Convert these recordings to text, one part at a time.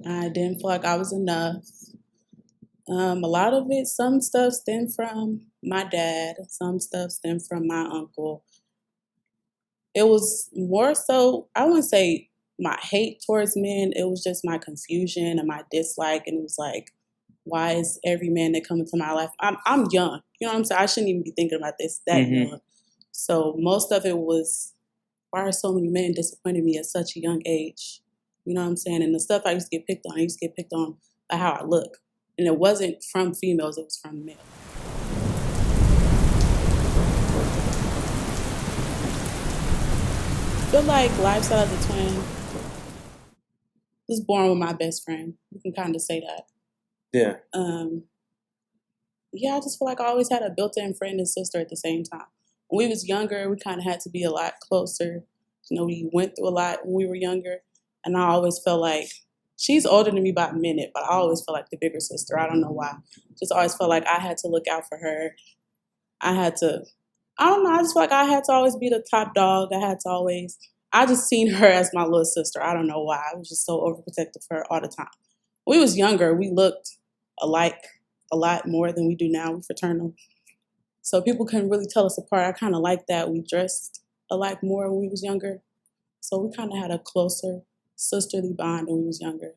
I didn't feel like I was enough. A lot of it, some stuff stemmed from my dad, some stuff stemmed from my uncle. It was more so, I wouldn't say my hate towards men, it was just my confusion and my dislike. And it was like, why is every man that comes into my life? I'm young, you know what I'm saying? I shouldn't even be thinking about this that young. So most of it was, why are so many men disappointing me at such a young age? You know what I'm saying? And the stuff I used to get picked on, I used to get picked on by how I look. And it wasn't from females, it was from males. I feel like Lifestyle as a Twin was born with my best friend. You can kind of say that. Yeah. Yeah, I just feel like I always had a built-in friend and sister at the same time. When we was younger, we kind of had to be a lot closer. You know, we went through a lot when we were younger. And I always felt like, she's older than me by a minute, but I always felt like the bigger sister. I don't know why. Just always felt like I had to look out for her. I don't know, I just feel like I had to always be the top dog. I just seen her as my little sister. I don't know why. I was just so overprotective for her all the time. When we was younger, we looked alike a lot more than we do now. We're fraternal. So people couldn't really tell us apart. I kind of like that. We dressed alike more when we was younger. So we kind of had a closer sisterly bond when we was younger.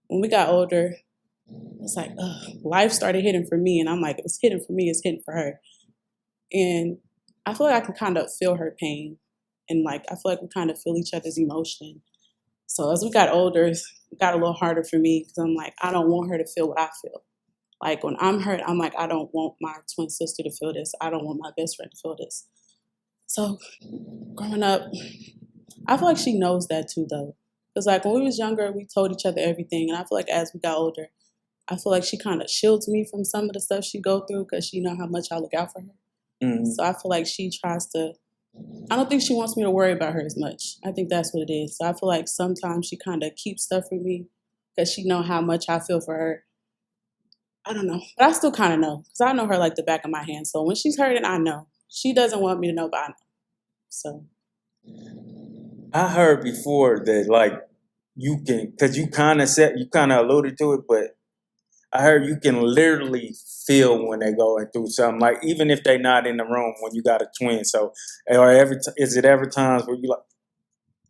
When we got older, it's like, life started hitting for me. And I'm like, if it's hitting for me, it's hitting for her. And I feel like I can kind of feel her pain. And like, I feel like we kind of feel each other's emotion. So as we got older, it got a little harder for me because I'm like, I don't want her to feel what I feel. Like when I'm hurt, I'm like, I don't want my twin sister to feel this. I don't want my best friend to feel this. So growing up, I feel like she knows that too though. Because like when we was younger, we told each other everything. And I feel like as we got older, I feel like she kind of shields me from some of the stuff she go through because she know how much I look out for her. Mm-hmm. So I feel like she tries to, I don't think she wants me to worry about her as much. I think that's what it is. So I feel like sometimes she kind of keeps stuff from me because she know how much I feel for her. I don't know. But I still kind of know because I know her like the back of my hand. So when she's hurting, I know. She doesn't want me to know, but I know. So. I heard before that like you can, because you kind of alluded to it, but I heard you can literally feel when they're going through something. Like even if they're not in the room when you got a twin. So, or is it every times where you like,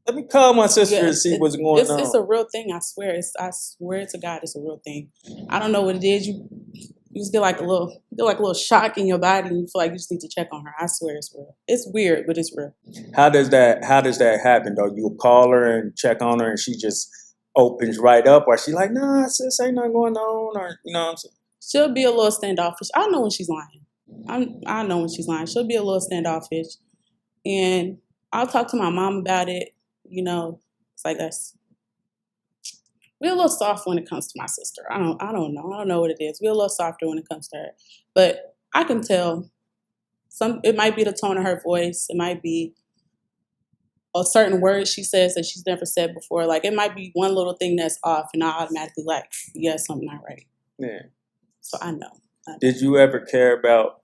let me call my sister and see what's going on? It's a real thing. I swear. I swear to God, it's a real thing. I don't know what it is. You just get like a little shock in your body, and you feel like you just need to check on her. I swear, it's real. It's weird, but it's real. How does that happen though? You call her and check on her, and she just opens right up, or she like, nah, sis, ain't nothing going on, or you know what I'm saying? She'll be a little standoffish. I know when she's lying. I know when she's lying. She'll be a little standoffish, and I'll talk to my mom about it. You know, it's like that's. We're a little soft when it comes to my sister. I don't know. I don't know what it is. We're a little softer when it comes to her, but I can tell. It might be the tone of her voice. It might be a certain word she says that she's never said before. Like it might be one little thing that's off, and I automatically like, yeah, something not right. Yeah. So I know. Did you ever care about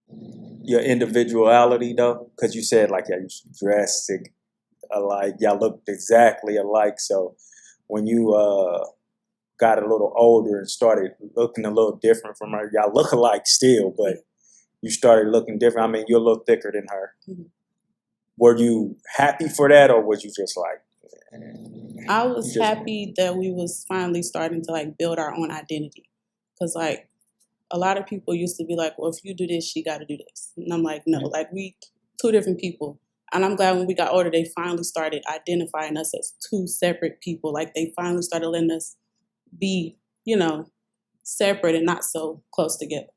your individuality though? Because you said like, yeah, you dressed alike, y'all looked exactly alike. So when you got a little older and started looking a little different from her, y'all look alike still, but you started looking different. I mean, you're a little thicker than her. Mm-hmm. Were you happy for that, or was you just like? I was happy that we was finally starting to like build our own identity, because like a lot of people used to be like, well, if you do this, she got to do this, and I'm like, no, like we two different people. And I'm glad when we got older, they finally started identifying us as two separate people. Like they finally started letting us be, you know, separate and not so close together.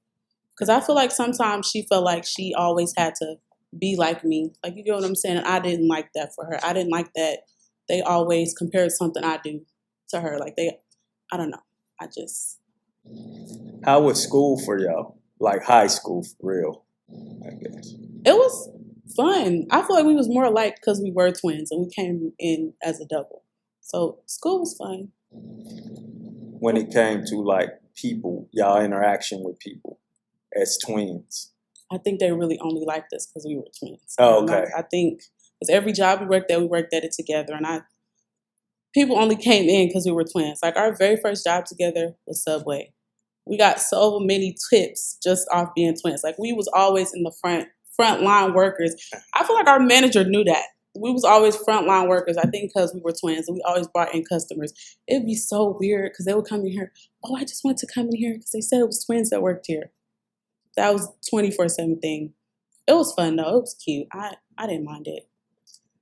Because I feel like sometimes she felt like she always had to be like me. Like, you get what I'm saying? And I didn't like that for her. I didn't like that they always compared something I do to her. Like I don't know. How was school for y'all? Like high school for real, I guess. It was fun. I feel like we was more alike because we were twins and we came in as a double. So school was fun. When it came to like people, y'all interaction with people as twins. I think they really only liked us because we were twins. Oh, okay. I think because every job we worked at it together. And people only came in because we were twins. Like our very first job together was Subway. We got so many tips just off being twins. Like we was always in the front line workers. I feel like our manager knew that. We was always frontline workers. I think because we were twins and we always brought in customers. It'd be so weird because they would come in here. Oh, I just wanted to come in here because they said it was twins that worked here. That was 24/7 thing. It was fun though. It was cute. I didn't mind it.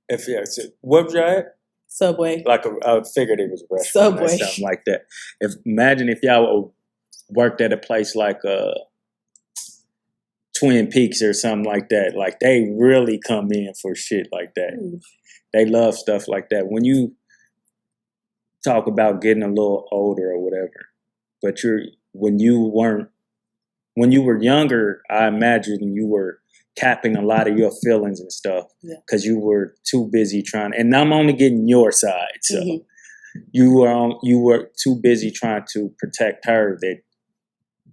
If yeah, so what was you at? Subway. Like I figured it was a restaurant or Subway. something like that. Imagine if y'all worked at a place like Twin Peaks or something like that. Like they really come in for shit like that. Ooh. They love stuff like that. When you talk about getting a little older or whatever, but when you were younger, I imagine you were capping a lot of your feelings and stuff because you were too busy trying. And I'm only getting your side, so you were too busy trying to protect her that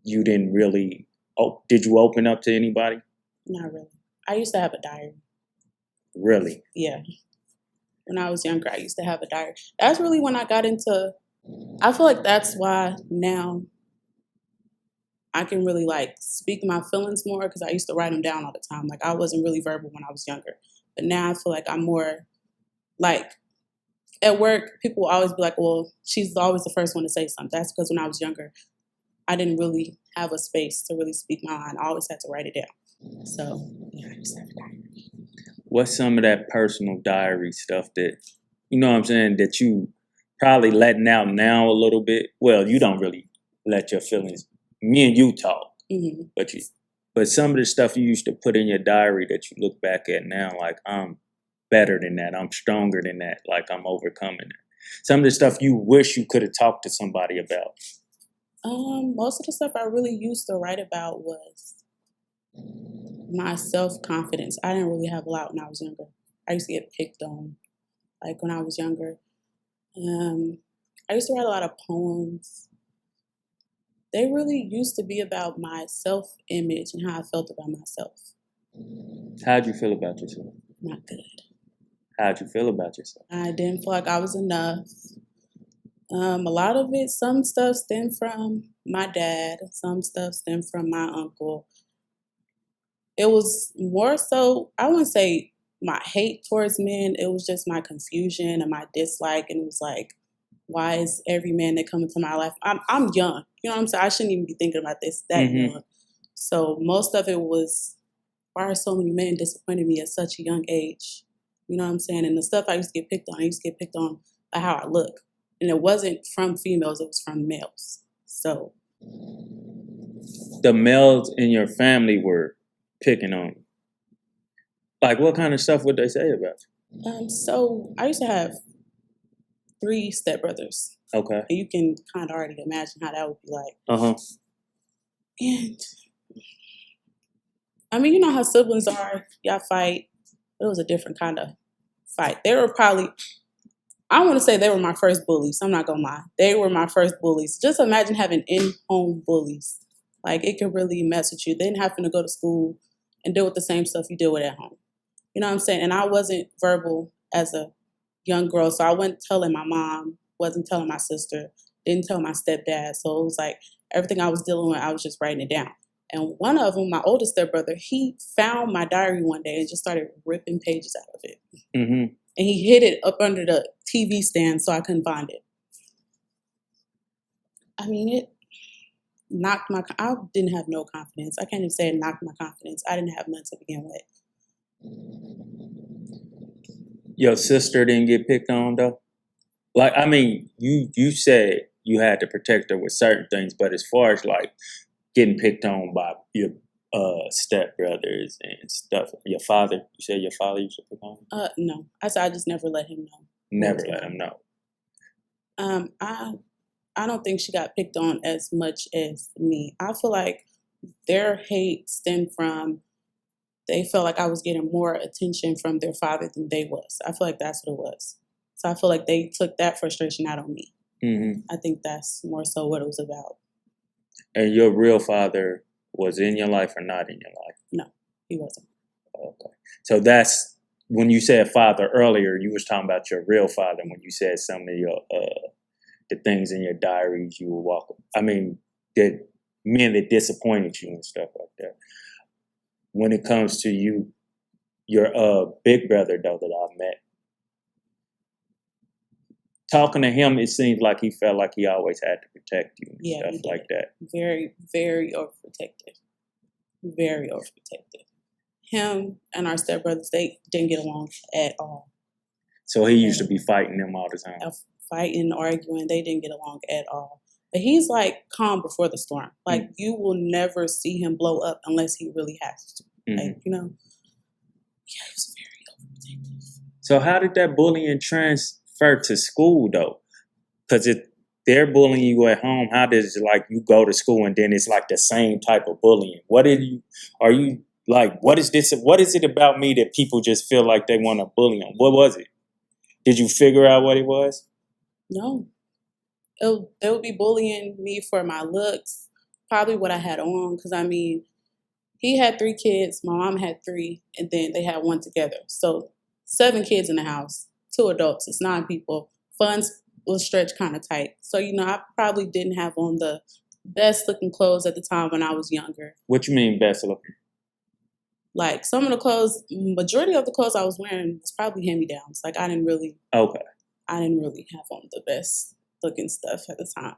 you didn't really. Oh, did you open up to anybody? Not really. I used to have a diary. Really? Yeah. When I was younger, I used to have a diary. That's really when I got into. I feel like that's why now I can really like speak my feelings more because I used to write them down all the time. Like I wasn't really verbal when I was younger, but now I feel like I'm more like at work. People will always be like, "Well, she's always the first one to say something." That's because when I was younger, I didn't really have a space to really speak my mind. I always had to write it down. So yeah, I used to have a diary. What's some of that personal diary stuff that you know what I'm saying that you probably letting out now a little bit? Well, you don't really let your feelings. Me and you talk, but some of the stuff you used to put in your diary that you look back at now, like I'm better than that, I'm stronger than that, like I'm overcoming it. Some of the stuff you wish you could have talked to somebody about. Most of the stuff I really used to write about was my self-confidence. I didn't really have a lot when I was younger. I used to get picked on, like when I was younger. I used to write a lot of poems. They really used to be about my self-image and how I felt about myself. How'd you feel about yourself? Not good. How'd you feel about yourself? I didn't feel like I was enough. A lot of it, some stuff stemmed from my dad. Some stuff stemmed from my uncle. It was more so, I wouldn't say my hate towards men. It was just my confusion and my dislike. And it was like, why is every man that comes into my life? I'm young. You know what I'm saying? I shouldn't even be thinking about this that young. So most of it was, why are so many men disappointing me at such a young age? You know what I'm saying? And the stuff I used to get picked on, I used to get picked on by how I look. And it wasn't from females, it was from males. So the males in your family were picking on you. Like what kind of stuff would they say about you? So I used to have 3 stepbrothers. Okay. And you can kind of already imagine how that would be like. And I mean, you know how siblings are. Y'all fight. It was a different kind of fight. They were probably, I want to say they were my first bullies. I'm not going to lie. They were my first bullies. Just imagine having in-home bullies. Like, it could really mess with you. Then having to go to school and deal with the same stuff you deal with at home. You know what I'm saying? And I wasn't verbal as a young girl, so I wasn't telling my mom, wasn't telling my sister, didn't tell my stepdad. So it was like everything I was dealing with, I was just writing it down. And one of them, my oldest stepbrother, he found my diary one day and just started ripping pages out of it. And he hid it up under the TV stand so I couldn't find it. I mean, it knocked I didn't have no confidence. I can't even say it knocked my confidence. I didn't have none to begin with. Your sister didn't get picked on though? Like, I mean, you said you had to protect her with certain things, but as far as like getting picked on by your stepbrothers and stuff, your father, you said your father used to pick on you? No. I said I just never let him know. Never let him know. I don't think she got picked on as much as me. I feel like their hate stemmed from, they felt like I was getting more attention from their father than they was. I feel like that's what it was. So I feel like they took that frustration out on me. I think that's more so what it was about. And your real father was in your life or not in your life? No, he wasn't. Okay. So that's when you said father earlier, you was talking about your real father when you said some of your the things in your diaries you would walk. I mean, that men that disappointed you and stuff like that. When it comes to you, your big brother though that I've met, talking to him, it seems like he felt like he always had to protect you and stuff like that. Very, very overprotective. Very overprotective. Him and our stepbrothers, they didn't get along at all. So he used to be fighting them all the time. Fighting, arguing, they didn't get along at all. But he's like calm before the storm. Like you will never see him blow up unless he really has to. Like, you know. Yeah, he was very overprotective. So how did that bullying transfer to school though? Because if they're bullying you at home, how does like you go to school and then it's like the same type of bullying? What is this? What is it about me that people just feel like they want to bully them? What was it? Did you figure out what it was? No. They would be bullying me for my looks, probably what I had on. Because, I mean, he had 3 kids, my mom had 3, and then they had 1 together. So 7 kids in the house, 2 adults, it's 9 people. Funds was stretched kind of tight. So, you know, I probably didn't have on the best looking clothes at the time when I was younger. What you mean best looking? Like some of the clothes, majority of the clothes I was wearing was probably hand-me-downs. Like I didn't really have on the best looking stuff at the time,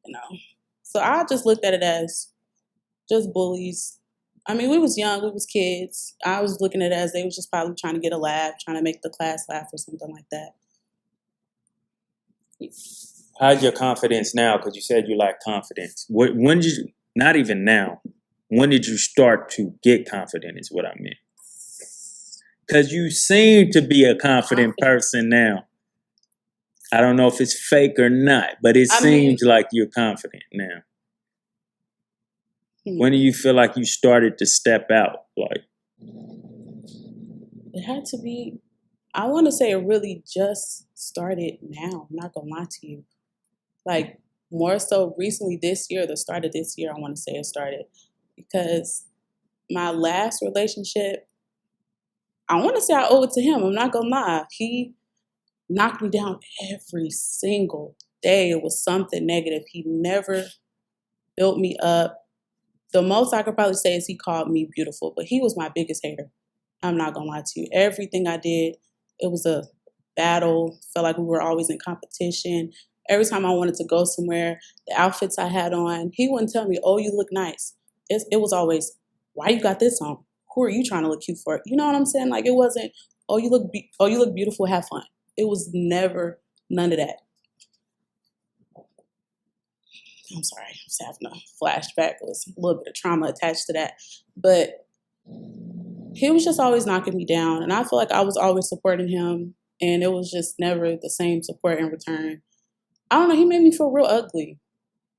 you know. So I just looked at it as just bullies. I mean, we was young, we was kids. I was looking at it as they was just probably trying to get a laugh, trying to make the class laugh or something like that. How's your confidence now? Because you said you lack confidence. When did you, not even now, when did you start to get confident is what I meant. Because you seem to be a confident person now. I don't know if it's fake or not, but it seems like you're confident now. When do you feel like you started to step out? Like it had to be, I want to say it really just started now. I'm not going to lie to you. Like more so recently this year, the start of this year, I want to say it started. Because my last relationship, I want to say I owe it to him. I'm not going to lie. He knocked me down every single day. It was something negative. He never built me up. The most I could probably say is he called me beautiful, but he was my biggest hater. I'm not going to lie to you. Everything I did, it was a battle. Felt like we were always in competition. Every time I wanted to go somewhere, the outfits I had on, he wouldn't tell me, oh, you look nice. It was always, why you got this on? Who are you trying to look cute for? You know what I'm saying? Like it wasn't, oh, you look beautiful, have fun. It was never none of that. I'm sorry, I'm just having a flashback. There was a little bit of trauma attached to that. But he was just always knocking me down. And I feel like I was always supporting him. And it was just never the same support in return. I don't know, he made me feel real ugly.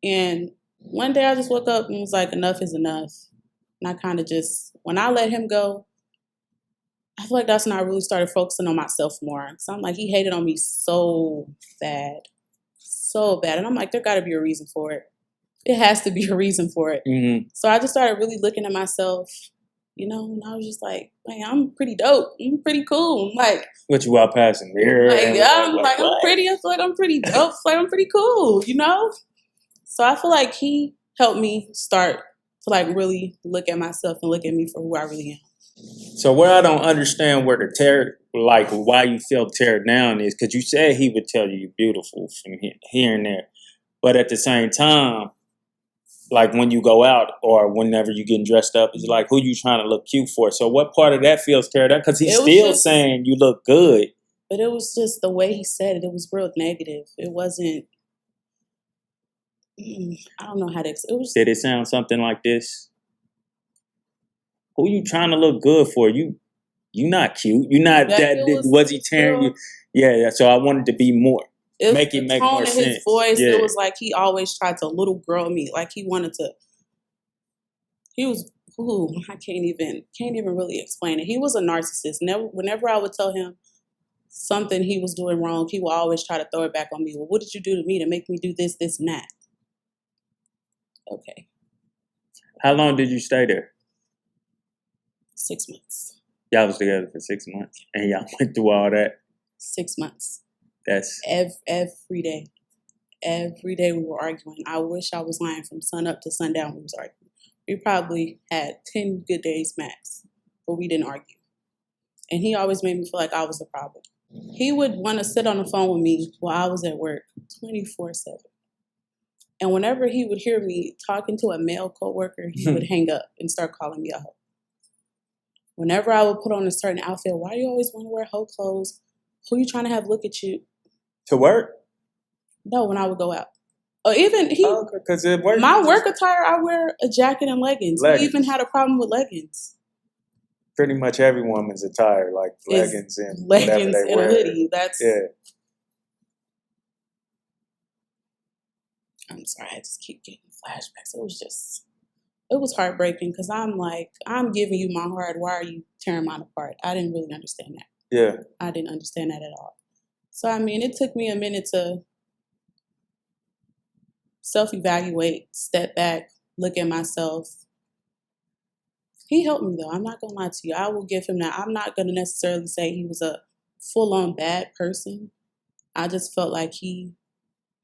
And one day I just woke up and was like, enough is enough. And I kind of just, when I let him go, I feel like that's when I really started focusing on myself more. Because I'm like, he hated on me so bad. So bad. And I'm like, there got to be a reason for it. It has to be a reason for it. Mm-hmm. So I just started really looking at myself, you know, and I was just like, man, I'm pretty dope. I'm pretty cool. I'm like, what you out passing mirror? Like, yeah, I'm like, I'm pretty. I feel like I'm pretty dope. I feel like I'm pretty cool, you know? So I feel like he helped me start to like really look at myself and look at me for who I really am. So where I don't understand where the like why you feel tear down is because you said he would tell you you're beautiful from here and there. But at the same time, like when you go out or whenever you getting dressed up, it's like, who you trying to look cute for? So what part of that feels tear down? Because he's still saying you look good. But it was just the way he said it. It was real negative. It wasn't, I don't know how to explain. Did it sound something like this? Who you trying to look good for? You not cute. You not that. Was he tearing you? Yeah. So I wanted to be more. Make it make more sense. His voice, it was like he always tried to little girl me. Like he wanted to. He was. I can't even really explain it. He was a narcissist. Whenever I would tell him something he was doing wrong, he would always try to throw it back on me. Well, what did you do to me to make me do this, this, and that? Okay. How long did you stay there? 6 months. Y'all was together for 6 months, and y'all went through all that. 6 months. That's Every day. Every day we were arguing. I wish I was lying. From sun up to sundown we was arguing. We probably had 10 good days max, but we didn't argue. And he always made me feel like I was the problem. He would want to sit on the phone with me while I was at work 24/7. And whenever he would hear me talking to a male coworker, he would hang up and start calling me a hoe. Whenever I would put on a certain outfit, why do you always want to wear hoe clothes? Who you trying to have look at you? to work. No, when I would go out. Or even Because it works. my work attire, I wear a jacket and leggings. We even had a problem with leggings. Pretty much every woman's attire, like leggings and whatever they and wear. a hoodie. That's I'm sorry, I just keep getting flashbacks. It was heartbreaking because I'm like, I'm giving you my heart. Why are you tearing mine apart? I didn't really understand that. Yeah. I didn't understand that at all. So, I mean, it took me a minute to self-evaluate, step back, look at myself. He helped me, though. I'm not going to lie to you. I will give him that. I'm not going to necessarily say he was a full-on bad person. I just felt like he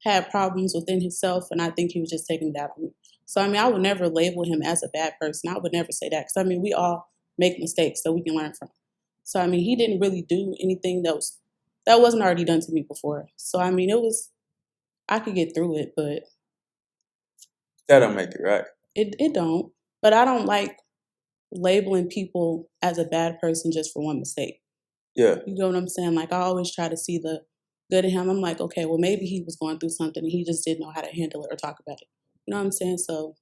had problems within himself, and I think he was just taking that on me. So, I mean, I would never label him as a bad person. I would never say that because, I mean, we all make mistakes that we can learn from. So, I mean, he didn't really do anything that wasn't already done to me before. So, I mean, I could get through it, but that don't make it right. It don't. But I don't like labeling people as a bad person just for one mistake. Yeah. You know what I'm saying? Like, I always try to see the good in him. I'm like, okay, well, maybe he was going through something and he just didn't know how to handle it or talk about it. You know what I'm saying? So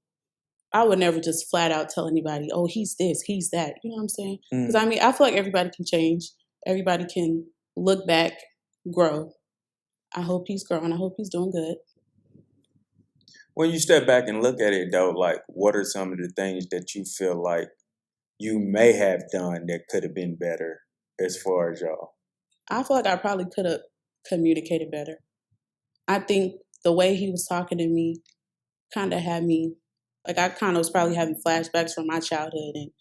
I would never just flat out tell anybody, oh, he's this, he's that. You know what I'm saying? Because, I mean, I feel like everybody can change. Everybody can look back, grow. I hope he's growing. I hope he's doing good. When you step back and look at it, though, like, what are some of the things that you feel like you may have done that could have been better as far as y'all? I feel like I probably could have communicated better. I think the way he was talking to me kind of had me, like, I kind of was probably having flashbacks from my childhood, and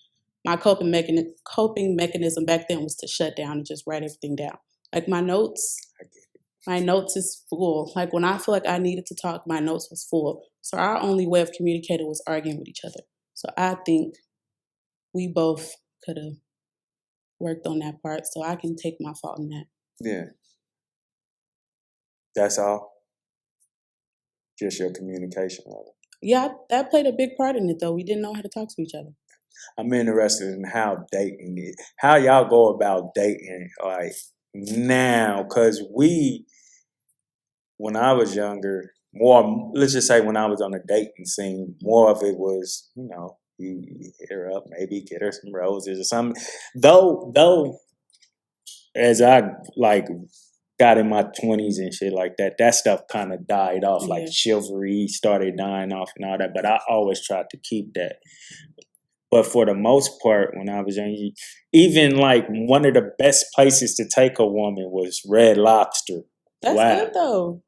my coping mechanism back then was to shut down and just write everything down. Like, my notes is full. Like, when I feel like I needed to talk, my notes was full. So our only way of communicating was arguing with each other. So I think we both could have worked on that part. So I can take my fault in that. Yeah. That's all? Just your communication level? Yeah, that played a big part in it, though. We didn't know how to talk to each other. I'm interested in how y'all go about dating, like, now, because when I was younger, let's just say when I was on the dating scene, more of it was, you hit her up, maybe get her some roses or something. Though, as I, like, got in my 20s and shit like that, that stuff kind of died off. Like, chivalry started dying off and all that, but I always tried to keep that. But for the most part, when I was young, even, like, one of the best places to take a woman was Red Lobster. That's good, though.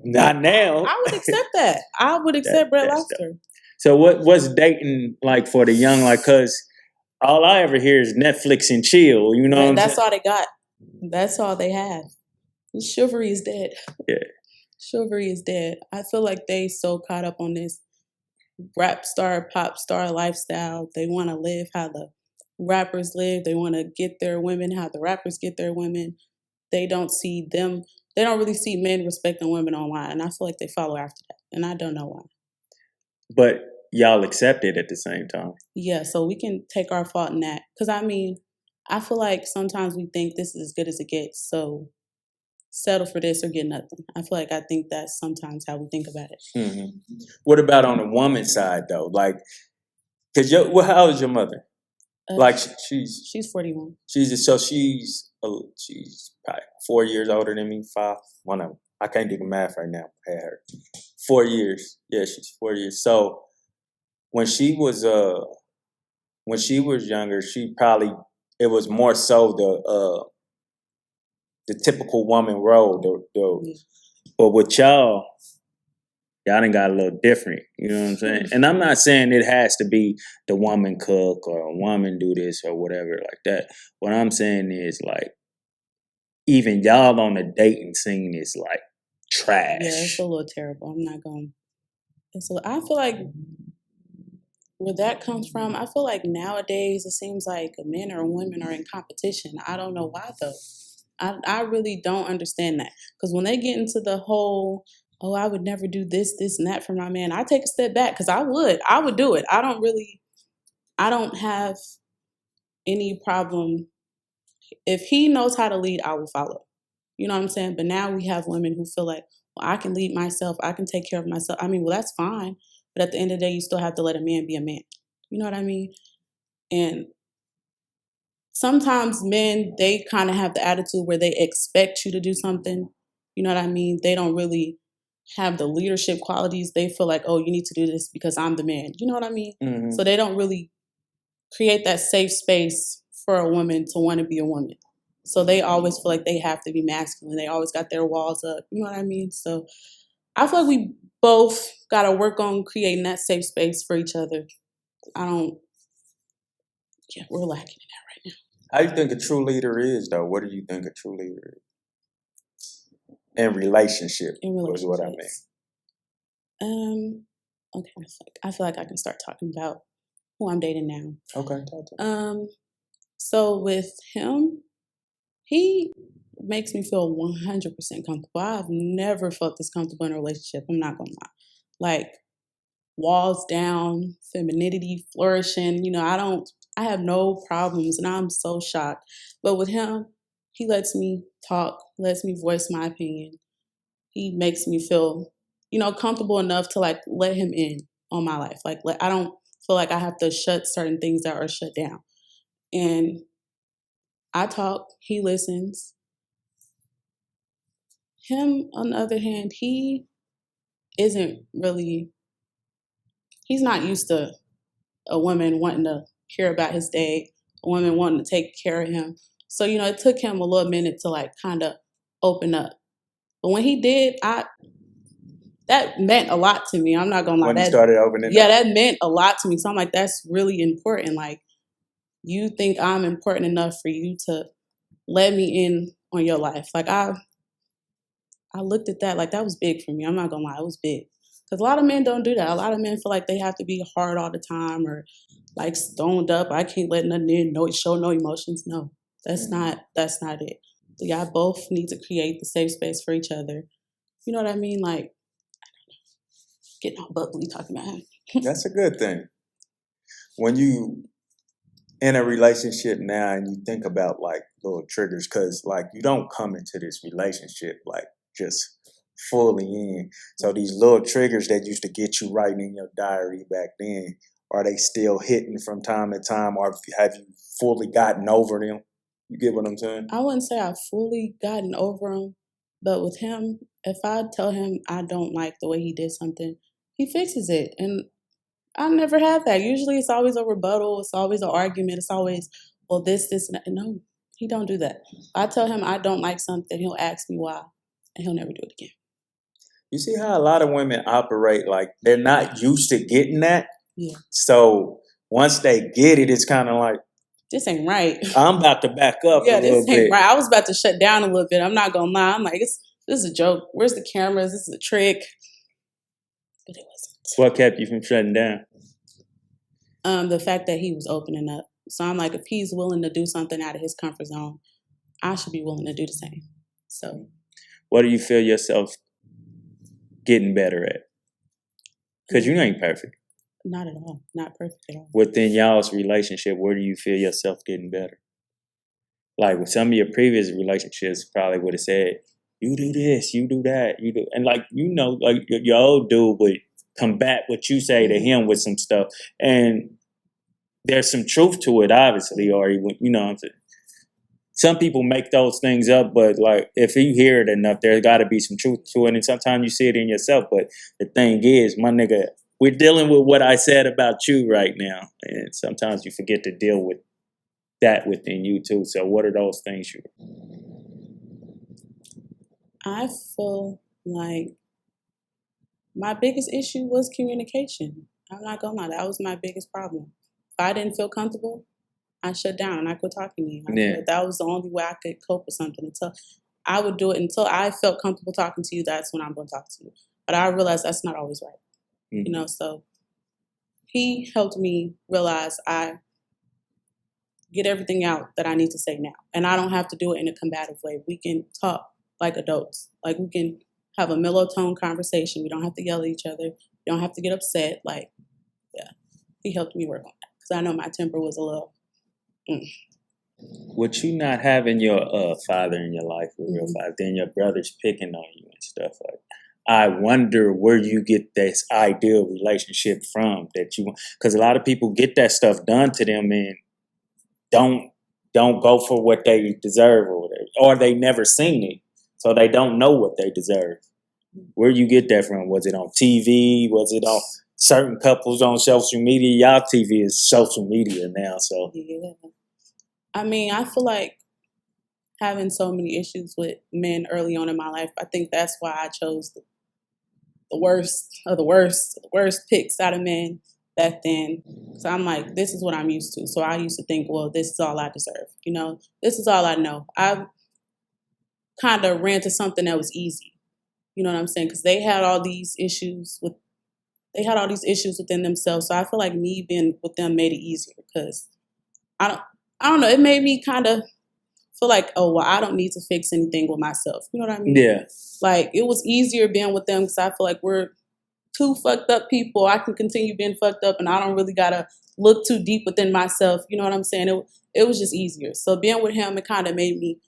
Not now. I would accept that. I would accept Red Lobster. So what's dating like for the young? Like, because all I ever hear is Netflix and chill. You know, that's all they got. That's all they have. Chivalry is dead. Yeah, chivalry is dead. I feel like they so caught up on this rap star, pop star lifestyle. They want to live how the rappers live. They want to get their women how the rappers get their women. They don't really see men respecting women online. And I feel like they follow after that. And I don't know why. But y'all accept it at the same time. Yeah, so we can take our fault in that. Because, I mean, I feel like sometimes we think this is as good as it gets. So settle for this or get nothing. I think that's sometimes how we think about it. Mm-hmm. What about on the woman's side, though? Like, because how old is your mother? Like, she's 41. She's probably 4 years older than me, 5. One of them. I can't do the math right now. I had her 4 years. Yeah, she's 4 years. So when she was younger, it was more so the typical woman role. But with y'all, Y'all done got a little different. You know what I'm saying? And I'm not saying it has to be the woman cook or a woman do this or whatever like that. What I'm saying is like, even y'all on the dating scene is like trash. Yeah, it's a little terrible. I'm not going. I feel like where that comes from, I feel like nowadays it seems like men or women are in competition. I don't know why though. I really don't understand that. Because when they get into the whole, oh, I would never do this, this, and that for my man, I take a step back because I would do it. I don't have any problem. If he knows how to lead, I will follow. You know what I'm saying? But now we have women who feel like, well, I can lead myself. I can take care of myself. I mean, well, that's fine. But at the end of the day, you still have to let a man be a man. You know what I mean? And sometimes men, they kind of have the attitude where they expect you to do something. You know what I mean? They don't really have the leadership qualities. They feel like, oh, you need to do this because I'm the man. You know what I mean? Mm-hmm. So they don't really create that safe space for a woman to want to be a woman. So they always feel like they have to be masculine. They always got their walls up. You know what I mean? So I feel like we both got to work on creating that safe space for each other. We're lacking in that right now. How do you think a true leader is, though? What do you think a true leader is? In relationship, is what I mean. Okay, I feel like I can start talking about who I'm dating now. Okay, talk to me. So with him, he makes me feel 100% comfortable. I've never felt this comfortable in a relationship. I'm not gonna lie. Like walls down, femininity flourishing. You know, I have no problems, and I'm so shocked. But with him, he lets me talk, lets me voice my opinion. He makes me feel, comfortable enough to like let him in on my life. Like I don't feel like I have to shut certain things out or shut down. And I talk, he listens. Him, on the other hand, he isn't really, he's not used to a woman wanting to hear about his day, a woman wanting to take care of him. So, it took him a little minute to like kind of open up. But when he did, that meant a lot to me. I'm not gonna lie. When he started opening up. That meant a lot to me. So I'm like, that's really important. Like, you think I'm important enough for you to let me in on your life? Like, I looked at that like that was big for me. I'm not gonna lie, it was big. Because a lot of men don't do that. A lot of men feel like they have to be hard all the time or like stoned up. I can't let nothing in, show no emotions. No, that's not it. Y'all both need to create the safe space for each other. You know what I mean? Like, getting all bubbly talking about him. That's a good thing. When you in a relationship now and you think about like little triggers, because like you don't come into this relationship like just fully in. So these little triggers that used to get you writing in your diary back then, are they still hitting from time to time, or have you fully gotten over them? You get what I'm saying? I wouldn't say I've fully gotten over him, but with him, if I tell him I don't like the way he did something, he fixes it. And I never have that. Usually it's always a rebuttal. It's always an argument. It's always, well, this, and that. No, he don't do that. I tell him I don't like something, he'll ask me why, and he'll never do it again. You see how a lot of women operate, like they're not used to getting that? Yeah. So once they get it, it's kind of like, this ain't right. I'm about to back up a little bit. This ain't right. I was about to shut down a little bit. I'm not going to lie. I'm like, this is a joke. Where's the cameras? This is a trick. But it wasn't. What kept you from shutting down? The fact that he was opening up. So I'm like, if he's willing to do something out of his comfort zone, I should be willing to do the same. So, what do you feel yourself getting better at? Because you ain't perfect. Not at all. Not perfect at all. Within y'all's relationship, where do you feel yourself getting better? Like with some of your previous relationships, probably would have said, you do this, you do that, you do. And like, like your old dude would combat what you say to him with some stuff. And there's some truth to it, obviously, or, what I'm saying. Some people make those things up, but like if you hear it enough, there's got to be some truth to it. And sometimes you see it in yourself. But the thing is, my nigga, we're dealing with what I said about you right now. And sometimes you forget to deal with that within you too. So what are those things you... I feel like my biggest issue was communication. I'm not gonna lie, that was my biggest problem. If I didn't feel comfortable, I shut down and I quit talking to you. I feel like that was the only way I could cope with something. Until I would do it until I felt comfortable talking to you, that's when I'm gonna talk to you. But I realized that's not always right. Mm-hmm. So he helped me realize I get everything out that I need to say now. And I don't have to do it in a combative way. We can talk like adults. Like we can have a mellow tone conversation. We don't have to yell at each other. We don't have to get upset. Like, yeah, he helped me work on that. Because I know my temper was a little... With you not having your father in your life, your real father, then your brothers picking on you and stuff like that, I wonder where you get this ideal relationship from that you, because a lot of people get that stuff done to them and don't go for what they deserve or whatever, or they never seen it, so they don't know what they deserve. Where you get that from? Was it on TV? Was it on certain couples on social media? Y'all TV is social media now, so yeah. I mean, I feel like having so many issues with men early on in my life, I think that's why I chose the worst of the worst picks out of men back then. So I'm like, this is what I'm used to. So I used to think, well, this is all I deserve. This is all I know. I kind of ran to something that was easy. You know what I'm saying? Because they had all these issues within themselves. So I feel like me being with them made it easier because I don't know. It made me kind of feel like, oh, well, I don't need to fix anything with myself. You know what I mean? yeah. Like, it was easier being with them because I feel like we're two fucked up people. I can continue being fucked up and I don't really got to look too deep within myself. You know what I'm saying? It was just easier. So being with him, it kind of made me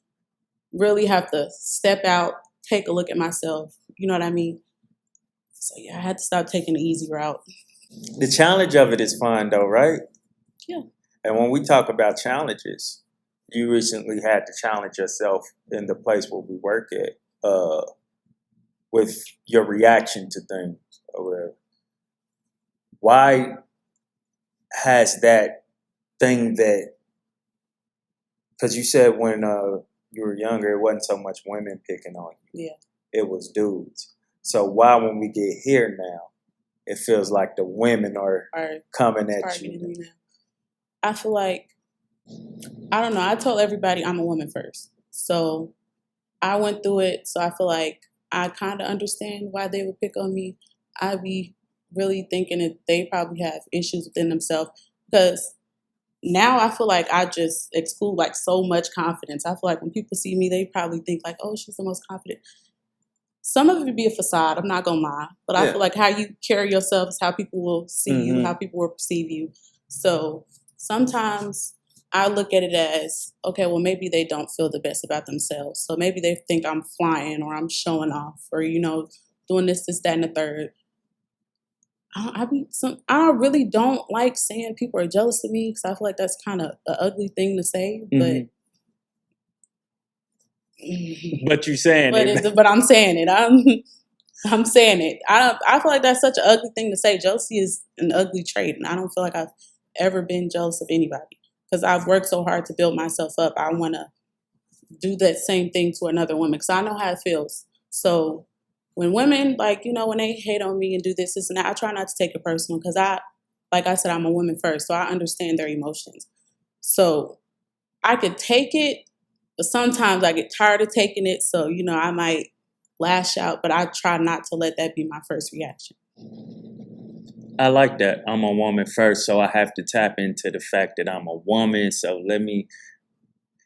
really have to step out, take a look at myself. You know what I mean? So, yeah, I had to stop taking the easy route. The challenge of it is fun, though, right? Yeah. And when we talk about challenges, you recently had to challenge yourself in the place where we work at with your reaction to things or whatever. Why has that thing that, because you said when you were younger, it wasn't so much women picking on you. Yeah. It was dudes. So why, when we get here now, it feels like the women are coming at you? Now. I feel like, I don't know, I told everybody I'm a woman first. So I went through it, so I feel like I kind of understand why they would pick on me. I be really thinking that they probably have issues within themselves because now I feel like I just exude like so much confidence. I feel like when people see me, they probably think like, oh, she's the most confident. Some of it would be a facade, I'm not going to lie. But I feel like how you carry yourself is how people will see you, how people will perceive you. So sometimes I look at it as, okay, well, maybe they don't feel the best about themselves. So maybe they think I'm flying or I'm showing off or, doing this, that, and the third. I really don't like saying people are jealous of me because I feel like that's kind of an ugly thing to say. But But you're saying it. But I'm saying it. I'm saying it. I feel like that's such an ugly thing to say. Jealousy is an ugly trait, and I don't feel like I've ever been jealous of anybody because I've worked so hard to build myself up. I want to do that same thing to another woman because I know how it feels. So when women, when they hate on me and do this, and that, I try not to take it personal because like I said, I'm a woman first, so I understand their emotions. So I could take it, but sometimes I get tired of taking it. So, I might lash out, but I try not to let that be my first reaction. I like that. I'm a woman first, so I have to tap into the fact that I'm a woman. So let me,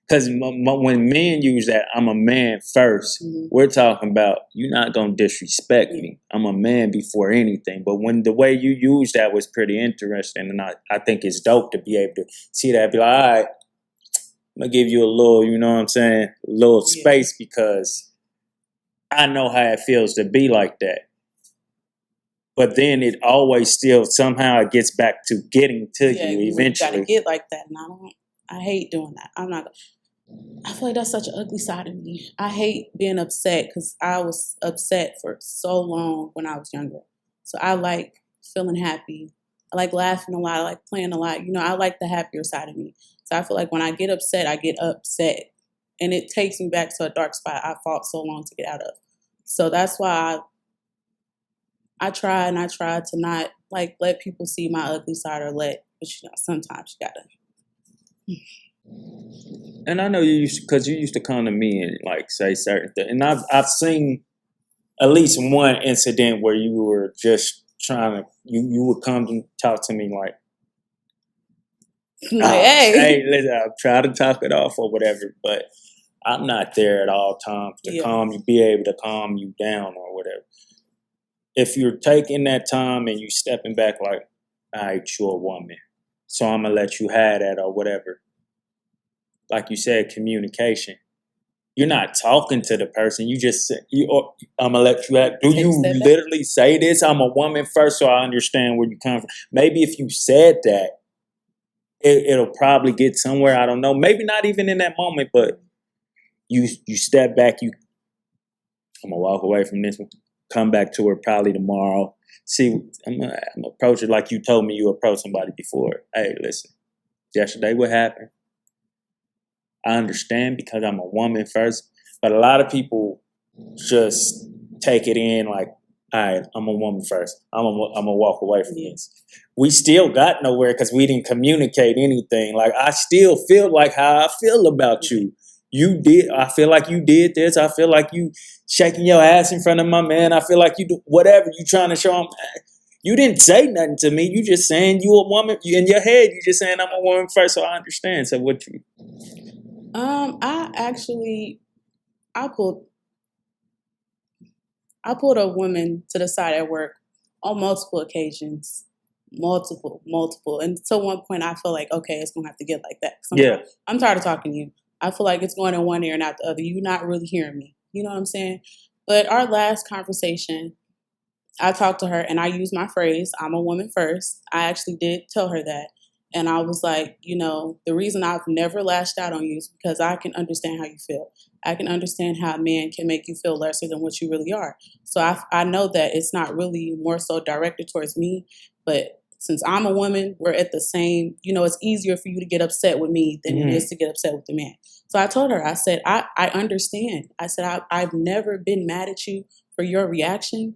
because when men use that, I'm a man first, we're talking about you're not going to disrespect me. I'm a man before anything. But when the way you use that was pretty interesting, and I think it's dope to be able to see that, be like, all right, I'm going to give you a little, you know what I'm saying, a little space because I know how it feels to be like that. But then it always still somehow it gets back to getting to you eventually. You gotta get like that, and I hate doing that. I feel like that's such an ugly side of me. I hate being upset because I was upset for so long when I was younger. So I like feeling happy. I like laughing a lot. I like playing a lot. I like the happier side of me. So I feel like when I get upset, and it takes me back to a dark spot I fought so long to get out of. So that's why I try and I try to not like let people see my ugly side or but sometimes you gotta. And I know you used because you used to come to me and like say certain things, and I've seen at least one incident where you were just trying to you would come and talk to me like, Like, hey, listen, I'll try to talk it off or whatever, but I'm not there at all times to yeah, be able to calm you down or whatever. If you're taking that time and you stepping back like, all right, you're a woman, so I'm gonna let you have that or whatever. Like you said, communication. You're not talking to the person. You just say, I'm gonna let you have. Do take a you step back. literally say this? I'm a woman first, so I understand where you come from. Maybe if you said that, it'll probably get somewhere. I don't know. Maybe not even in that moment, but you step back. I'm gonna walk away from this one. Come back to her probably tomorrow. See, I'm gonna approach it like you told me you approached somebody before. Hey, listen, yesterday what happened? I understand because I'm a woman first, but a lot of people just take it in like, all right, I'm a woman first. I'm gonna walk away from this. We still got nowhere because we didn't communicate anything. Like I still feel like how I feel about you. You did. I feel like you did this. I feel like you shaking your ass in front of my man. I feel like you do whatever you trying to show him. You didn't say nothing to me. You just saying you a woman. In your head, you just saying I'm a woman first, so I understand. So what you? I actually I pulled I pulled a woman to the side at work on multiple occasions, multiple, and to one point I feel like okay, it's gonna have to get like that. Yeah. I'm tired of talking to you. I feel like it's going in one ear and out the other. You're not really hearing me. You know what I'm saying? But our last conversation, I talked to her and I used my phrase, I'm a woman first. I actually did tell her that. And I was like, the reason I've never lashed out on you is because I can understand how you feel. I can understand how a man can make you feel lesser than what you really are. So I know that it's not really more so directed towards me, but since I'm a woman, we're at the same, it's easier for you to get upset with me than it is to get upset with the man. So I told her, I said, I understand. I said, I've never been mad at you for your reaction.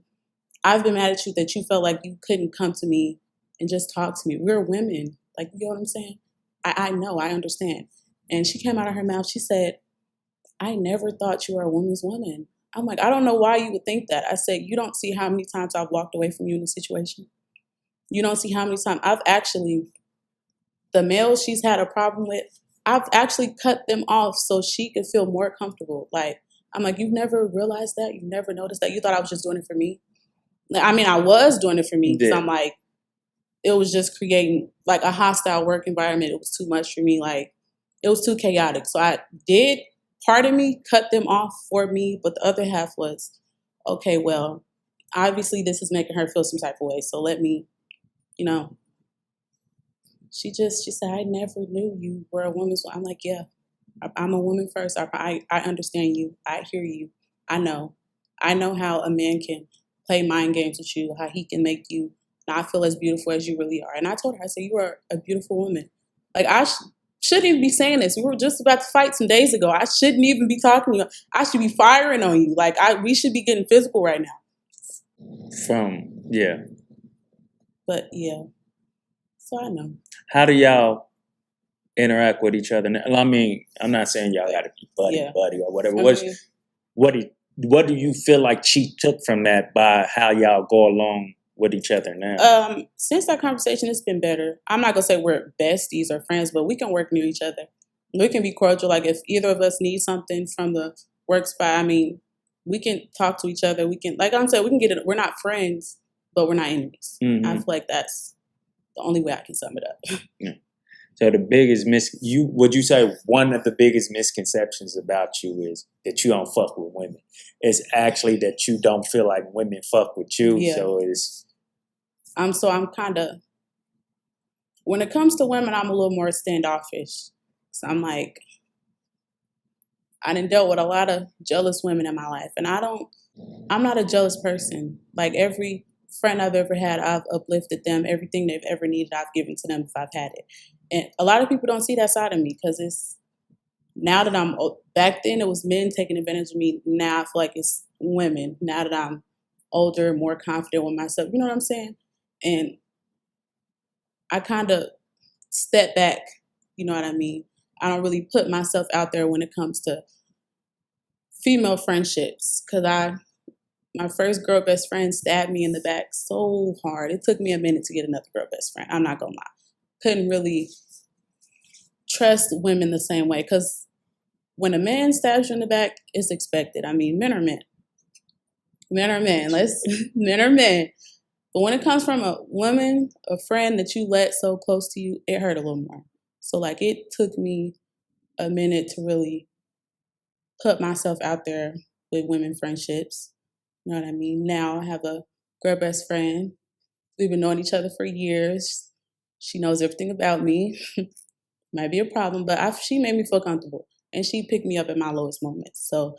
I've been mad at you that you felt like you couldn't come to me and just talk to me. We're women. Like, you know what I'm saying? I know, I understand. And she came out of her mouth, she said, I never thought you were a woman's woman. I'm like, I don't know why you would think that. I said, you don't see how many times I've walked away from you in a situation. You don't see how many times the males she's had a problem with, I've actually cut them off so she could feel more comfortable. Like, I'm like, you've never realized that? You've never noticed that? You thought I was just doing it for me? I mean, I was doing it for me because I'm like, it was just creating like a hostile work environment. It was too much for me. Like, it was too chaotic. So I did, part of me cut them off for me, but the other half was, okay, well, obviously this is making her feel some type of way. So let me, she said, I never knew you were a woman's. I'm like, yeah, I'm a woman first. I understand you. I hear you. I know how a man can play mind games with you, how he can make you not feel as beautiful as you really are. And I told her, I said, you are a beautiful woman. Like, I shouldn't even be saying this. We were just about to fight some days ago. I shouldn't even be talking to you. I should be firing on you. Like, we should be getting physical right now. Yeah. But yeah, so I know. How do y'all interact with each other? I mean, I'm not saying y'all got to be buddy or whatever. What do you feel like she took from that by how y'all go along with each other now? Since that conversation, it's been better. I'm not gonna say we're besties or friends, but we can work near each other. We can be cordial. Like, if either of us need something from the work spot, I mean, we can talk to each other. We can, like I'm saying, we can get it. We're not friends, but we're not enemies. Mm-hmm. I feel like that's the only way I can sum it up. Yeah. So the biggest would you say one of the biggest misconceptions about you is that you don't fuck with women? It's actually that you don't feel like women fuck with you. Yeah. So it's I'm kind of, when it comes to women, I'm a little more standoffish. So I'm like, I done dealt with a lot of jealous women in my life, and I'm not a jealous person. Like, every friend I've ever had, I've uplifted them. Everything they've ever needed, I've given to them if I've had it. And a lot of people don't see that side of me because it's, now that back then it was men taking advantage of me. Now I feel like it's women. Now that I'm older, more confident with myself. You know what I'm saying? And I kind of step back. You know what I mean? I don't really put myself out there when it comes to female friendships because my first girl best friend stabbed me in the back so hard. It took me a minute to get another girl best friend. I'm not gonna lie. Couldn't really trust women the same way because when a man stabs you in the back, it's expected. I mean, men are men. Men are men. Men are men. But when it comes from a woman, a friend that you let so close to you, it hurt a little more. So like it took me a minute to really put myself out there with women friendships. You know what I mean? Now I have a girl best friend. We've been knowing each other for years. She knows everything about me. Might be a problem, but she made me feel comfortable. And she picked me up at my lowest moments. So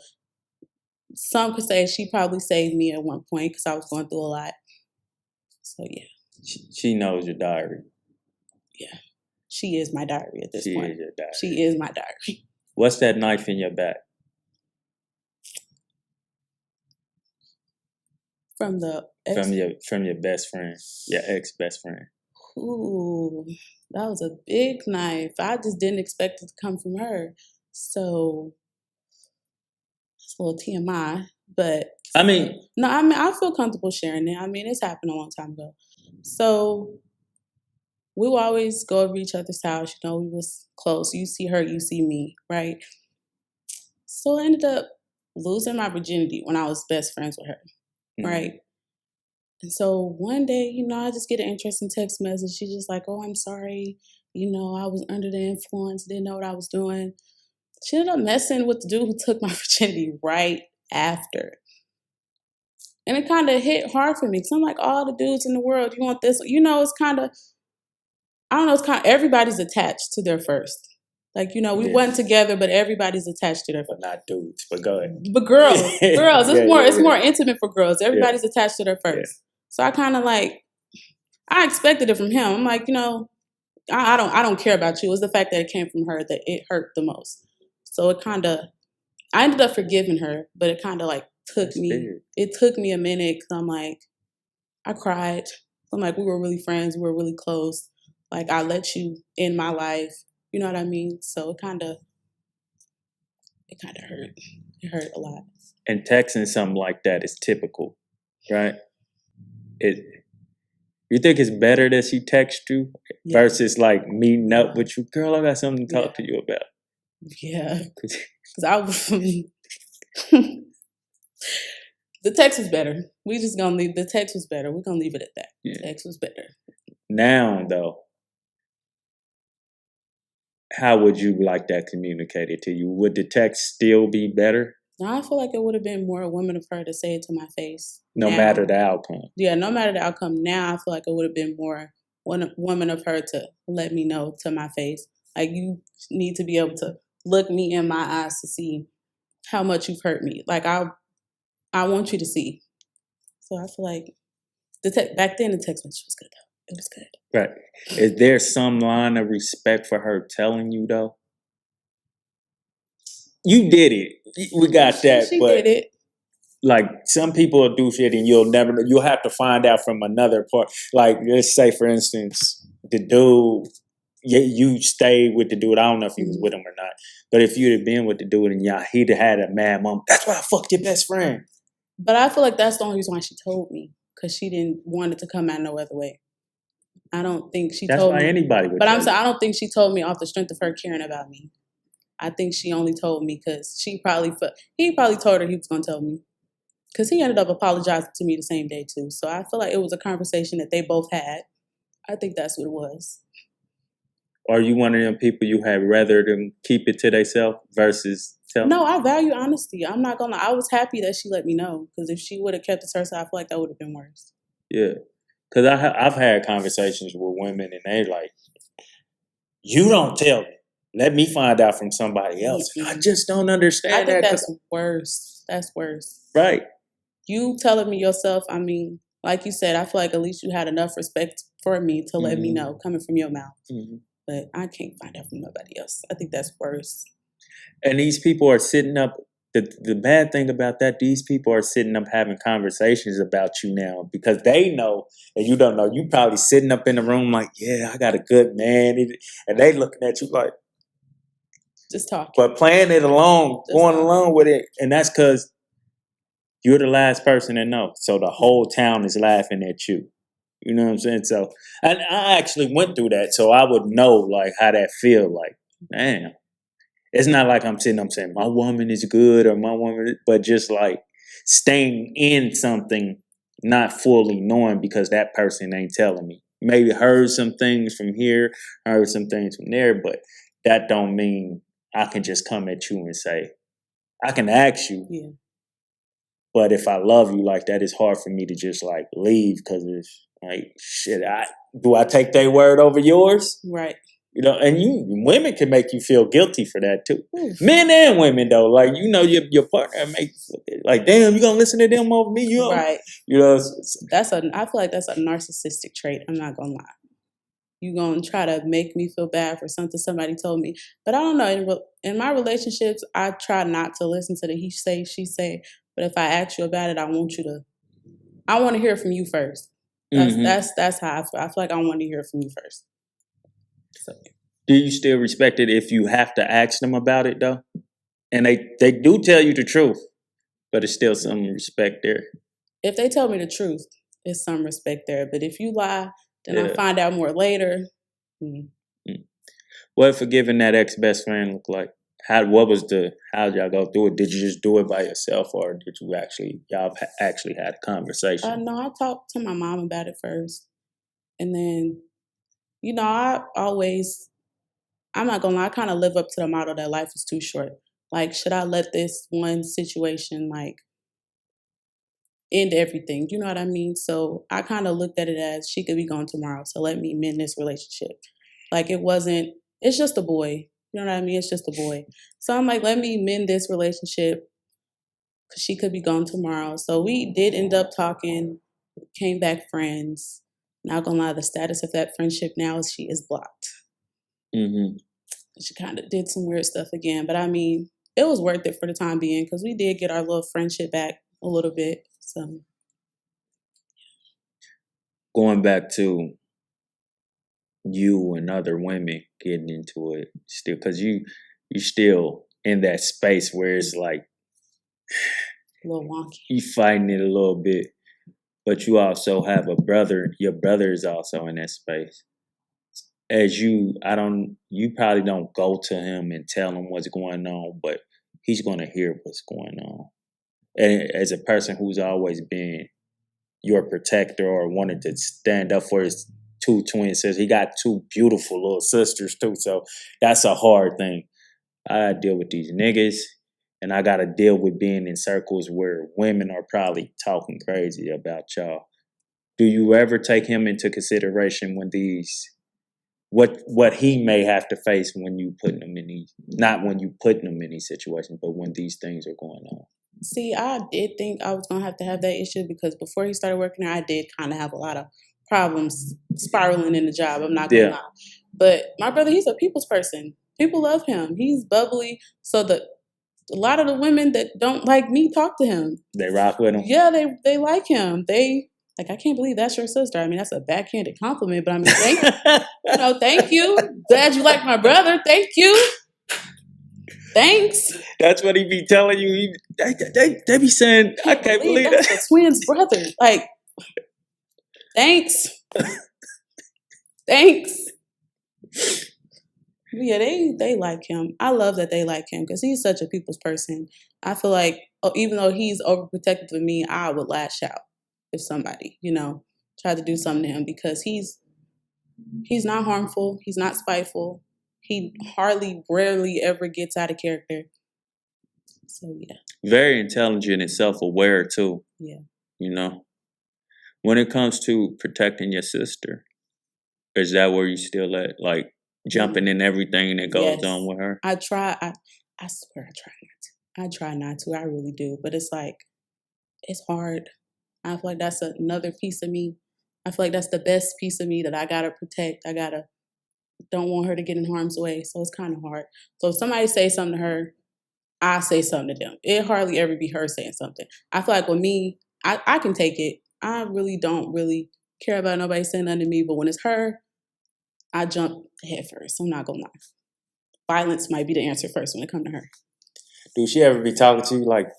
some could say she probably saved me at one point because I was going through a lot. So yeah. She knows your diary. Yeah. She is my diary at this point. She is your diary. She is my diary. What's that knife in your back? From your best friend, your ex best friend. Ooh, that was a big knife. I just didn't expect it to come from her. So it's a little TMI, but I feel comfortable sharing it. I mean, it's happened a long time ago. So we would always go over each other's house. You know, we was close. You see her, you see me, right? So I ended up losing my virginity when I was best friends with her, right? And so one day, you know, I just get an interesting text message. She's just like, oh, I'm sorry. You know, I was under the influence, didn't know what I was doing. She ended up messing with the dude who took my virginity right after. And it kind of hit hard for me because I'm like, all the dudes in the world, you want this? You know, it's kind of, I don't know, it's kind of, everybody's attached to their first. Like, you know, we went together, but everybody's attached to their first. But not dudes, but go ahead. But girls, it's more intimate for girls. Everybody's attached to their first. Yeah. So I kind of like, I expected it from him. I'm like, you know, I don't care about you. It's the fact that it came from her that it hurt the most. So it kind of, I ended up forgiving her, but it kind of like took me a minute because I'm like, I cried. I'm like, we were really friends. We were really close. Like I let you in my life. You know what I mean? So it kind of hurt. It hurt a lot. And texting something like that is typical, right? You think it's better that she texts you versus like meeting up with you? Girl, I got something to talk to you about. Yeah. Because I was... The text was better. We just gonna leave. The text was better. We're gonna leave it at that. Yeah. The text was better. Now, though, how would you like that communicated to you? Would the text still be better? No, I feel like it would have been more a woman of her to say it to my face. No matter the outcome. Yeah, no matter the outcome. Now I feel like it would have been more one woman of her to let me know to my face. Like you need to be able to look me in my eyes to see how much you've hurt me. Like I want you to see. So I feel like back then the text message was good though. It was good. Right. Is there some line of respect for her telling you though? You did it. We got that. She did it. Like some people will do shit and you'll have to find out from another part. Like let's say for instance, the dude, you stayed with the dude. I don't know if he was with him or not. But if you'd have been with the dude and he'd have had a mad mom, that's why I fucked your best friend. But I feel like that's the only reason why she told me. Because she didn't want it to come out no other way. I don't think she told me. That's why anybody would. But I'm saying I don't think she told me off the strength of her caring about me. I think she only told me because he probably told her he was going to tell me. Because he ended up apologizing to me the same day too. So I feel like it was a conversation that they both had. I think that's what it was. Are you one of them people you had rather them keep it to themselves versus tell? No, I value honesty. I'm not gonna lie. I was happy that she let me know. Because if she would have kept it to herself, I feel like that would have been worse. Yeah. Because I've had conversations with women and they're like, you don't tell me. Let me find out from somebody else. Mm-hmm. I just don't understand I think that's worse. That's worse. Right. You telling me yourself, I mean, like you said, I feel like at least you had enough respect for me to let me know coming from your mouth. Mm-hmm. But I can't find out from nobody else. I think that's worse. And these people are sitting up the bad thing about that, these people are sitting up having conversations about you now because they know and you don't know. You probably sitting up in the room like, yeah, I got a good man, and they looking at you like, just talking, but playing it along, Just going talking. along with it, and that's because you're the last person to know. So the whole town is laughing at you. You know what I'm saying? So and I actually went through that, so I would know like how that feel. Like, damn. It's not like I'm saying my woman is good or my woman, but just like staying in something, not fully knowing because that person ain't telling me. Maybe heard some things from here, heard some things from there, but that don't mean I can just come at you and say, I can ask you. Yeah. But if I love you like that, it's hard for me to just like leave because it's like, shit, do I take their word over yours? Right. You know, and women can make you feel guilty for that too. Oof. Men and women though, like your partner makes like, damn, you gonna listen to them over me? You know, right? You know, I feel like that's a narcissistic trait. I'm not gonna lie. You gonna try to make me feel bad for something somebody told me, but I don't know. In my relationships, I try not to listen to the he say she say. But if I ask you about it, I want to hear from you first. That's how I feel. I feel like I want to hear from you first. So. Do you still respect it if you have to ask them about it though? And they do tell you the truth, but it's still some respect there. If they tell me the truth, it's some respect there. But if you lie, then I find out more later. What forgiving that ex-best friend look like? How'd y'all go through it? Did you just do it by yourself or did y'all actually had a conversation? No, I talked to my mom about it first. And then, I'm not gonna lie, I kind of live up to the motto that life is too short. Like, should I let this one situation, like, end everything? You know what I mean? So I kind of looked at it as she could be gone tomorrow. So let me mend this relationship. Like, it's just a boy. You know what I mean? It's just a boy. So I'm like, let me mend this relationship because she could be gone tomorrow. So we did end up talking, came back friends. Not gonna lie, the status of that friendship now is she is blocked. Mm-hmm. She kind of did some weird stuff again, but I mean, it was worth it for the time being because we did get our little friendship back a little bit. So, going back to you and other women getting into it still, because you still in that space where it's like a little wonky. You fighting it a little bit, but you also have a brother. Your brother is also in that space. You probably don't go to him and tell him what's going on, but he's going to hear what's going on. And as a person who's always been your protector or wanted to stand up for his two twin sisters, he got two beautiful little sisters too, so that's a hard thing. I gotta deal with these niggas, and I gotta deal with being in circles where women are probably talking crazy about y'all. Do you ever take him into consideration when what he may have to face when you putting him in these, not when you putting him in these situations, but when these things are going on? See, I did think I was gonna have to have that issue because before he started working there, I did kind of have a lot of problems spiraling in the job. I'm not gonna lie, but my brother, he's a people's person. People love him. He's bubbly. So a lot of the women that don't like me talk to him. They rock with him. Yeah, they like him. They like, I can't believe that's your sister. I mean, that's a backhanded compliment, but I mean, thank you. Glad you like my brother. Thank you. Thanks. That's what he be telling you. They be saying, I can't believe that's that. the twins' brother. Like, thanks. Thanks. Yeah, they like him. I love that they like him because he's such a people's person. I feel like even though he's overprotective of me, I would lash out if somebody, tried to do something to him because he's not harmful. He's not spiteful. He rarely ever gets out of character. So, yeah. Very intelligent and self-aware, too. Yeah. When it comes to protecting your sister, is that where you still at? Like, jumping in everything that goes on with her? I try. I swear I try not to. I try not to. I really do. But it's like, it's hard. I feel like that's another piece of me. I feel like that's the best piece of me that I got to protect. Don't want her to get in harm's way. So it's kind of hard. So if somebody says something to her, I say something to them. It hardly ever be her saying something. I feel like with me, I can take it. I really don't really care about nobody saying nothing to me, but when it's her, I jump head first. I'm not gonna lie. Violence might be the answer first when it comes to her. Do she ever be talking to you like,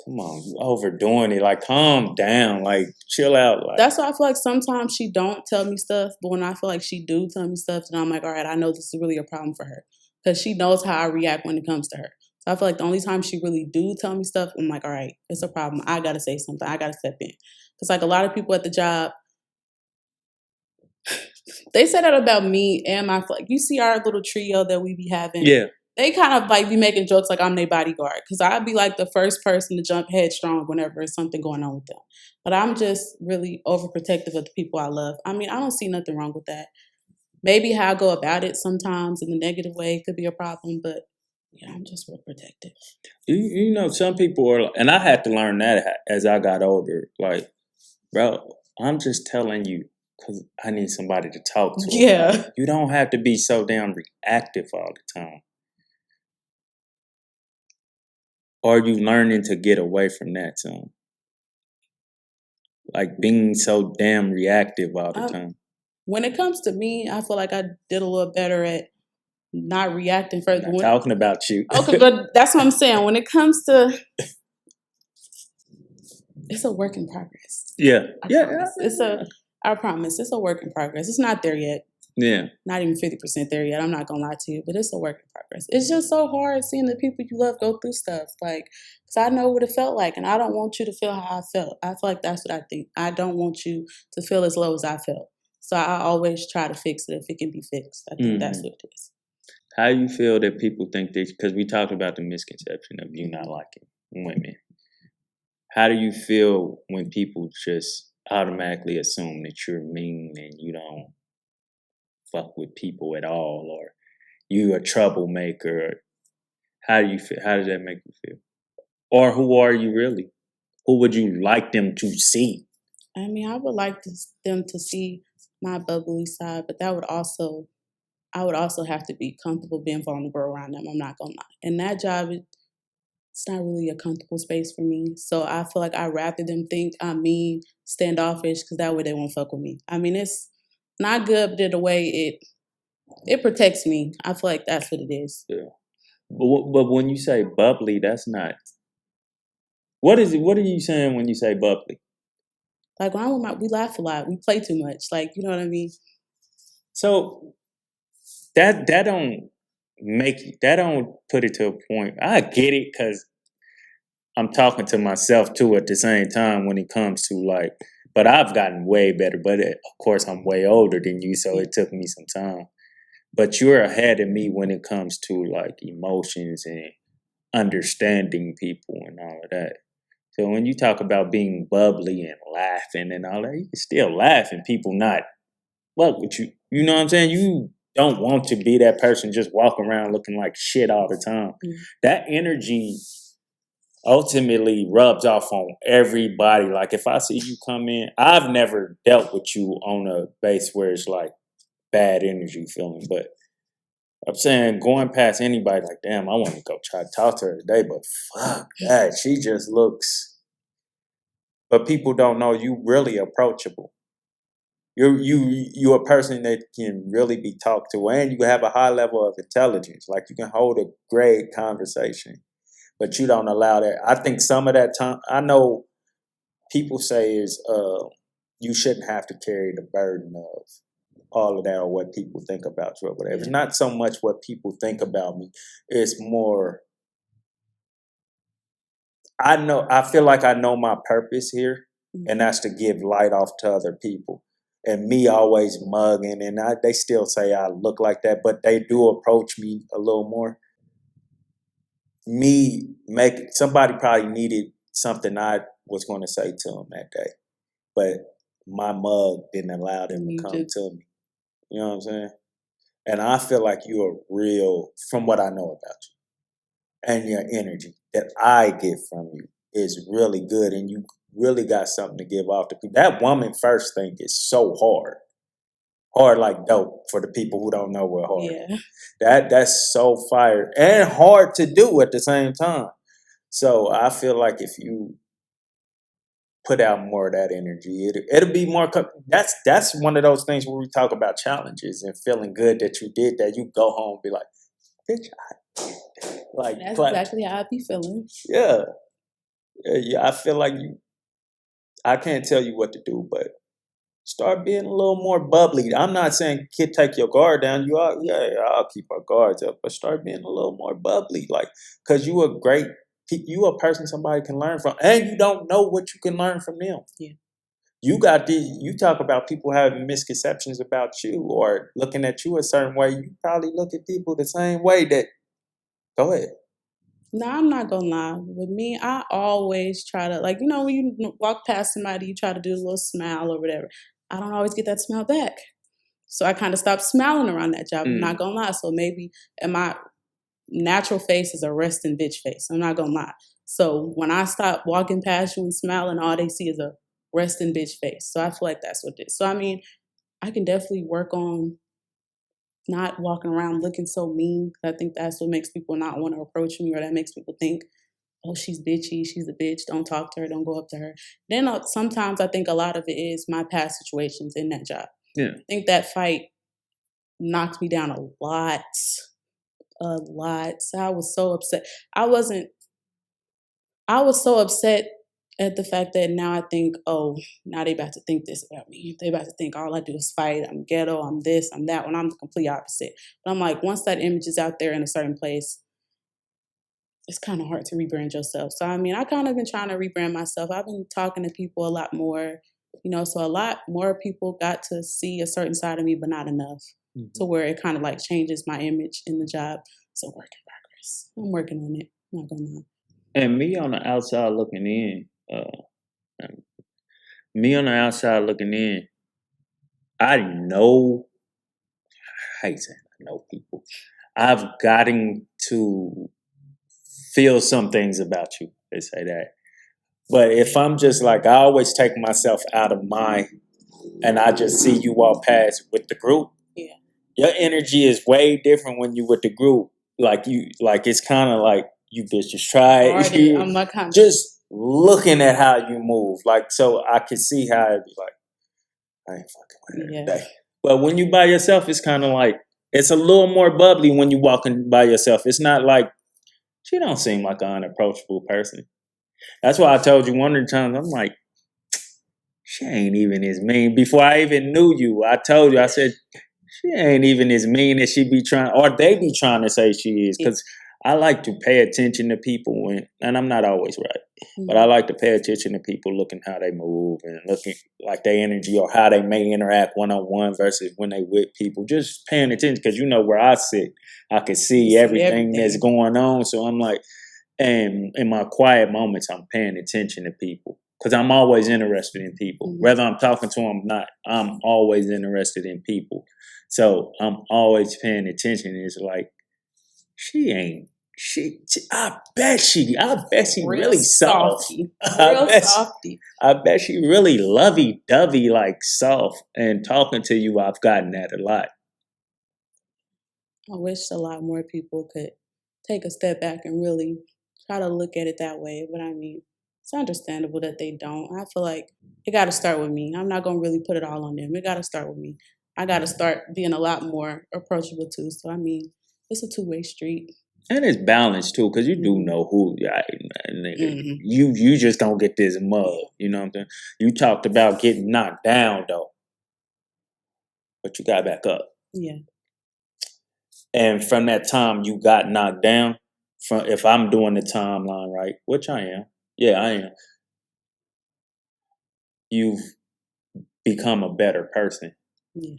come on, you overdoing it, like calm down, like chill out, like That's why I feel like sometimes she don't tell me stuff, but when I feel like she do tell me stuff, then I'm like, all right, I know this is really a problem for her because she knows how I react when it comes to her. So I feel like the only time she really do tell me stuff, I'm like, all right, it's a problem. I gotta say something. I gotta step in. Because like a lot of people at the job, they say that about me and my like. You see our little trio that we be having. yeah. They kind of like be making jokes like I'm their bodyguard because I'd be like the first person to jump headstrong whenever there's something going on with them. But I'm just really overprotective of the people I love. I mean, I don't see nothing wrong with that. Maybe how I go about it sometimes in a negative way could be a problem, but yeah, I'm just real protective. You know, some people are, and I had to learn that as I got older. Like, bro, I'm just telling you because I need somebody to talk to. Yeah. You don't have to be so damn reactive all the time. Are you learning to get away from that some? Like being so damn reactive all the time. When it comes to me, I feel like I did a little better at not reacting first. I'm not talking about you. Okay, but that's what I'm saying. When it comes to, it's a work in progress. Yeah. I promise, it's a work in progress. It's not there yet. Yeah. Not even 50% there yet. I'm not gonna lie to you, but it's a work in progress. It's just so hard seeing the people you love go through stuff. Like, because I know what it felt like, and I don't want you to feel how I felt. I feel like that's what I think. I don't want you to feel as low as I felt. So I always try to fix it if it can be fixed. I think that's what it is. How you feel that people think this? Because we talked about the misconception of you not liking women. How do you feel when people just automatically assume that you're mean and you don't fuck with people at all, or you a troublemaker? How do you feel? How does that make you feel? Or who are you really? Who would you like them to see? I mean, I would like them to see my bubbly side, but I would also have to be comfortable being vulnerable around them. I'm not gonna lie. And that job, it's not really a comfortable space for me. So I feel like I'd rather them think I'm mean, standoffish, because that way they won't fuck with me. I mean, it's not good, but in a way it protects me. I feel like that's what it is. Yeah. But when you say bubbly, that's not. What is it? What are you saying when you say bubbly? Like when I'm with we laugh a lot. We play too much. Like, you know what I mean? So that don't put it to a point. I get it because I'm talking to myself too at the same time when it comes to like. But I've gotten way better. But of course, I'm way older than you, so it took me some time. But you're ahead of me when it comes to like emotions and understanding people and all of that. So when you talk about being bubbly and laughing and all that, you can still laugh and people not fuck with you. You know what I'm saying? You don't want to be that person just walking around looking like shit all the time. Mm-hmm. That energy ultimately rubs off on everybody. Like if I see you come in, I've never dealt with you on a base where it's like bad energy feeling, but I'm saying going past anybody like, damn, I want to go try to talk to her today, but fuck that. She just looks. But people don't know you really approachable. You're a person that can really be talked to, and you have a high level of intelligence. Like you can hold a great conversation, but you don't allow that. I think some of that time, I know people say is you shouldn't have to carry the burden of all of that or what people think about you or whatever. It's not so much what people think about me. It's more, I feel like I know my purpose here, and that's to give light off to other people. And me always mugging, and they still say I look like that, but they do approach me a little more. Somebody probably needed something I was going to say to them that day, but my mug didn't allow them to come to me. You know what I'm saying? And I feel like you are real, from what I know about you, and your energy that I get from you is really good, and you really got something to give off to people. That woman first thing is so hard. Hard like dope for the people who don't know what hard. Yeah. That's so fire and hard to do at the same time. So I feel like if you put out more of that energy, it'll be more. That's one of those things where we talk about challenges and feeling good that you did that. You go home and be like, bitch, like That's exactly how I be feeling. Yeah. I feel like I can't tell you what to do, but start being a little more bubbly. I'm not saying kid take your guard down. I'll keep our guards up, but start being a little more bubbly, like because you a person somebody can learn from, and you don't know what you can learn from them. Yeah. You talk about people having misconceptions about you or looking at you a certain way. You probably look at people the same way. Go ahead. No, I'm not gonna lie. With me, I always try to, like, when you walk past somebody, you try to do a little smile or whatever. I don't always get that smile back. So I kind of stopped smiling around that job. I'm not gonna lie. So maybe, and my natural face is a resting bitch face. I'm not gonna lie. So when I stop walking past you and smiling, all they see is a resting bitch face. So I feel like that's what it is. So I mean, I can definitely work on not walking around looking so mean. I think that's what makes people not want to approach me, or that makes people think, oh, she's bitchy, she's a bitch, don't talk to her, don't go up to her. Then sometimes I think a lot of it is my past situations in that job. Yeah. I think that fight knocked me down a lot. So I was so upset. I was so upset at the fact that now I think, oh, now they about to think this about me. They about to think all I do is fight. I'm ghetto. I'm this. I'm that. When I'm the complete opposite. But I'm like, once that image is out there in a certain place, it's kind of hard to rebrand yourself. So I mean, I kind of been trying to rebrand myself. I've been talking to people a lot more, so a lot more people got to see a certain side of me, but not enough to where it kind of like changes my image in the job. So work in progress. I'm working on it. I'm not gonna lie. And me on the outside looking in, I know, I hate saying I know people. I've gotten to feel some things about you. They say that. But if I'm just like, I always take myself out of and I just see you walk past with the group. Yeah. Your energy is way different when you with the group. It's kind of like, you bitch, just try it. I'm not kind of just looking at how you move. Like, so I could see how it'd be like, I ain't fucking with her today. But when you by yourself, it's kind of like, it's a little more bubbly when you walking by yourself. It's not like, she don't seem like an unapproachable person. That's why I told you one of the times, I'm like, she ain't even as mean. Before I even knew you, I told you, I said, she ain't even as mean as she be trying, or they be trying to say she is. Because I like to pay attention to people, and I'm not always right, but I like to pay attention to people, looking how they move and looking like their energy or how they may interact one-on-one versus when they with people. Just paying attention, because where I sit, I can see everything that's going on. So I'm like, and in my quiet moments, I'm paying attention to people. Because I'm always interested in people. Whether I'm talking to them or not, I'm always interested in people. So I'm always paying attention. It's like, I bet she really soft. Softy. I bet she really lovey-dovey, like soft. And talking to you, I've gotten that a lot. I wish a lot more people could take a step back and really try to look at it that way. But I mean, it's understandable that they don't. I feel like it got to start with me. I'm not going to really put it all on them. It got to start with me. I got to start being a lot more approachable too. So, I mean, it's a two-way street. And it's balanced too, because you do know who, you just don't get this mug. You know what I'm saying? You talked about getting knocked down though, but you got back up. Yeah. And from that time you got knocked down, if I'm doing the timeline right, which I am, I am, you've become a better person. Yeah.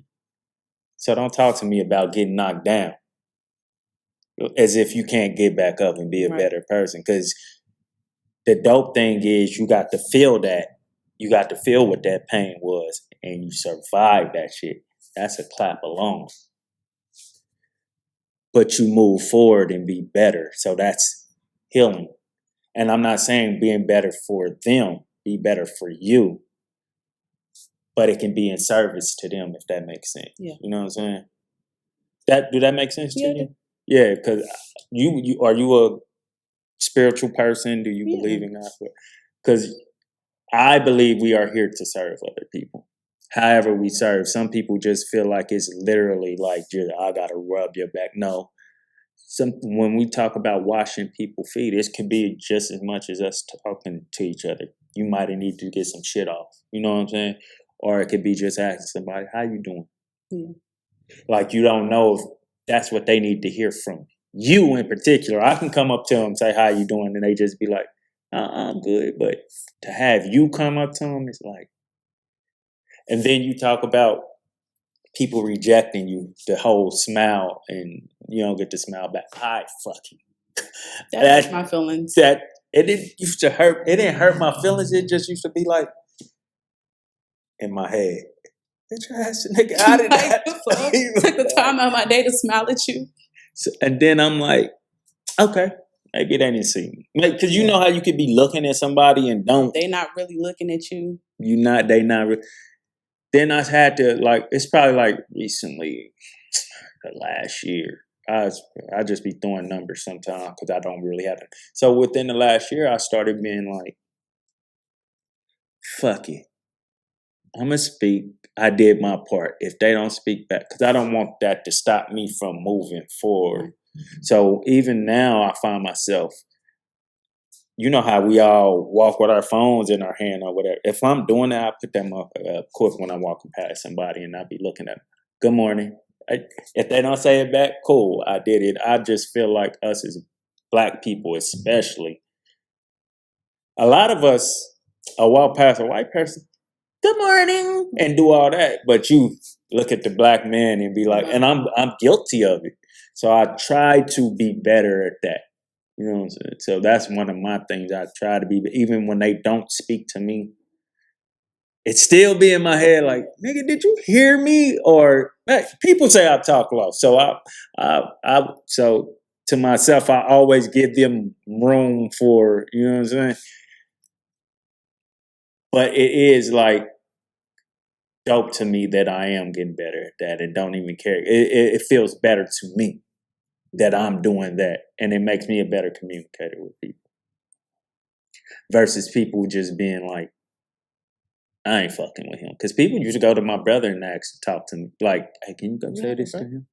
So don't talk to me about getting knocked down as if you can't get back up and be a better person. Because the dope thing is you got to feel that. You got to feel what that pain was, and you survived that shit. That's a clap alone. But you move forward and be better. So that's healing. And I'm not saying being better for them, be better for you. but it can be in service to them, if that makes sense. Yeah. You know what I'm saying? Do that make sense to Yeah. you? Yeah, because you are you a spiritual person? Do you Yeah. believe in God? Because I believe we are here to serve other people. However we serve. Some people just feel like it's literally like, I gotta rub your back. No. When we talk about washing people's feet, it can be just as much as us talking to each other. You might need to get some shit off. You know what I'm saying? Or it could be just asking somebody, how you doing? Yeah. Like you don't know if that's what they need to hear from you in particular. I can come up to them and say, how you doing? And they just be like, I'm good. But to have you come up to them, it's like, and then you talk about people rejecting you, the whole smile, and you don't get to smile back. I fucking That hurt my feelings. That it didn't used to hurt. It didn't hurt my feelings. It just used to be like in my head. Get your ass, nigga, out of that. Took the time out of my day to smile at you. So, and then I'm like, okay, maybe they didn't see me. Because you know how you could be looking at somebody and they not really looking at you. They not. Then I had to it's probably like recently, the last year. I just be throwing numbers sometimes because I don't really have to. So within the last year, I started being like, fuck it. I'm going to speak. I did my part. If they don't speak back, because I don't want that to stop me from moving forward. So even now, I find myself, you know how we all walk with our phones in our hand or whatever. If I'm doing that, I put them up quick when I'm walking past somebody and I be looking at them. Good morning. If they don't say it back, cool, I did it. I just feel like us as Black people especially, a lot of us walk past a white person, good morning, and do all that. But you look at the Black man and be like, and I'm guilty of it. So I try to be better at that. You know what I'm saying? So that's one of my things I try to be. Even when they don't speak to me, it still be in my head like, nigga, did you hear me? Or people say I talk low. So so to myself, I always give them room for, you know what I'm saying? But it is like dope to me that I am getting better at that and don't even care. It feels better to me that I'm doing that. And it makes me a better communicator with people. Versus people just being like, I ain't fucking with him. Because people used to go to my brother and ask to talk to me. Like, hey, can you go say this to him?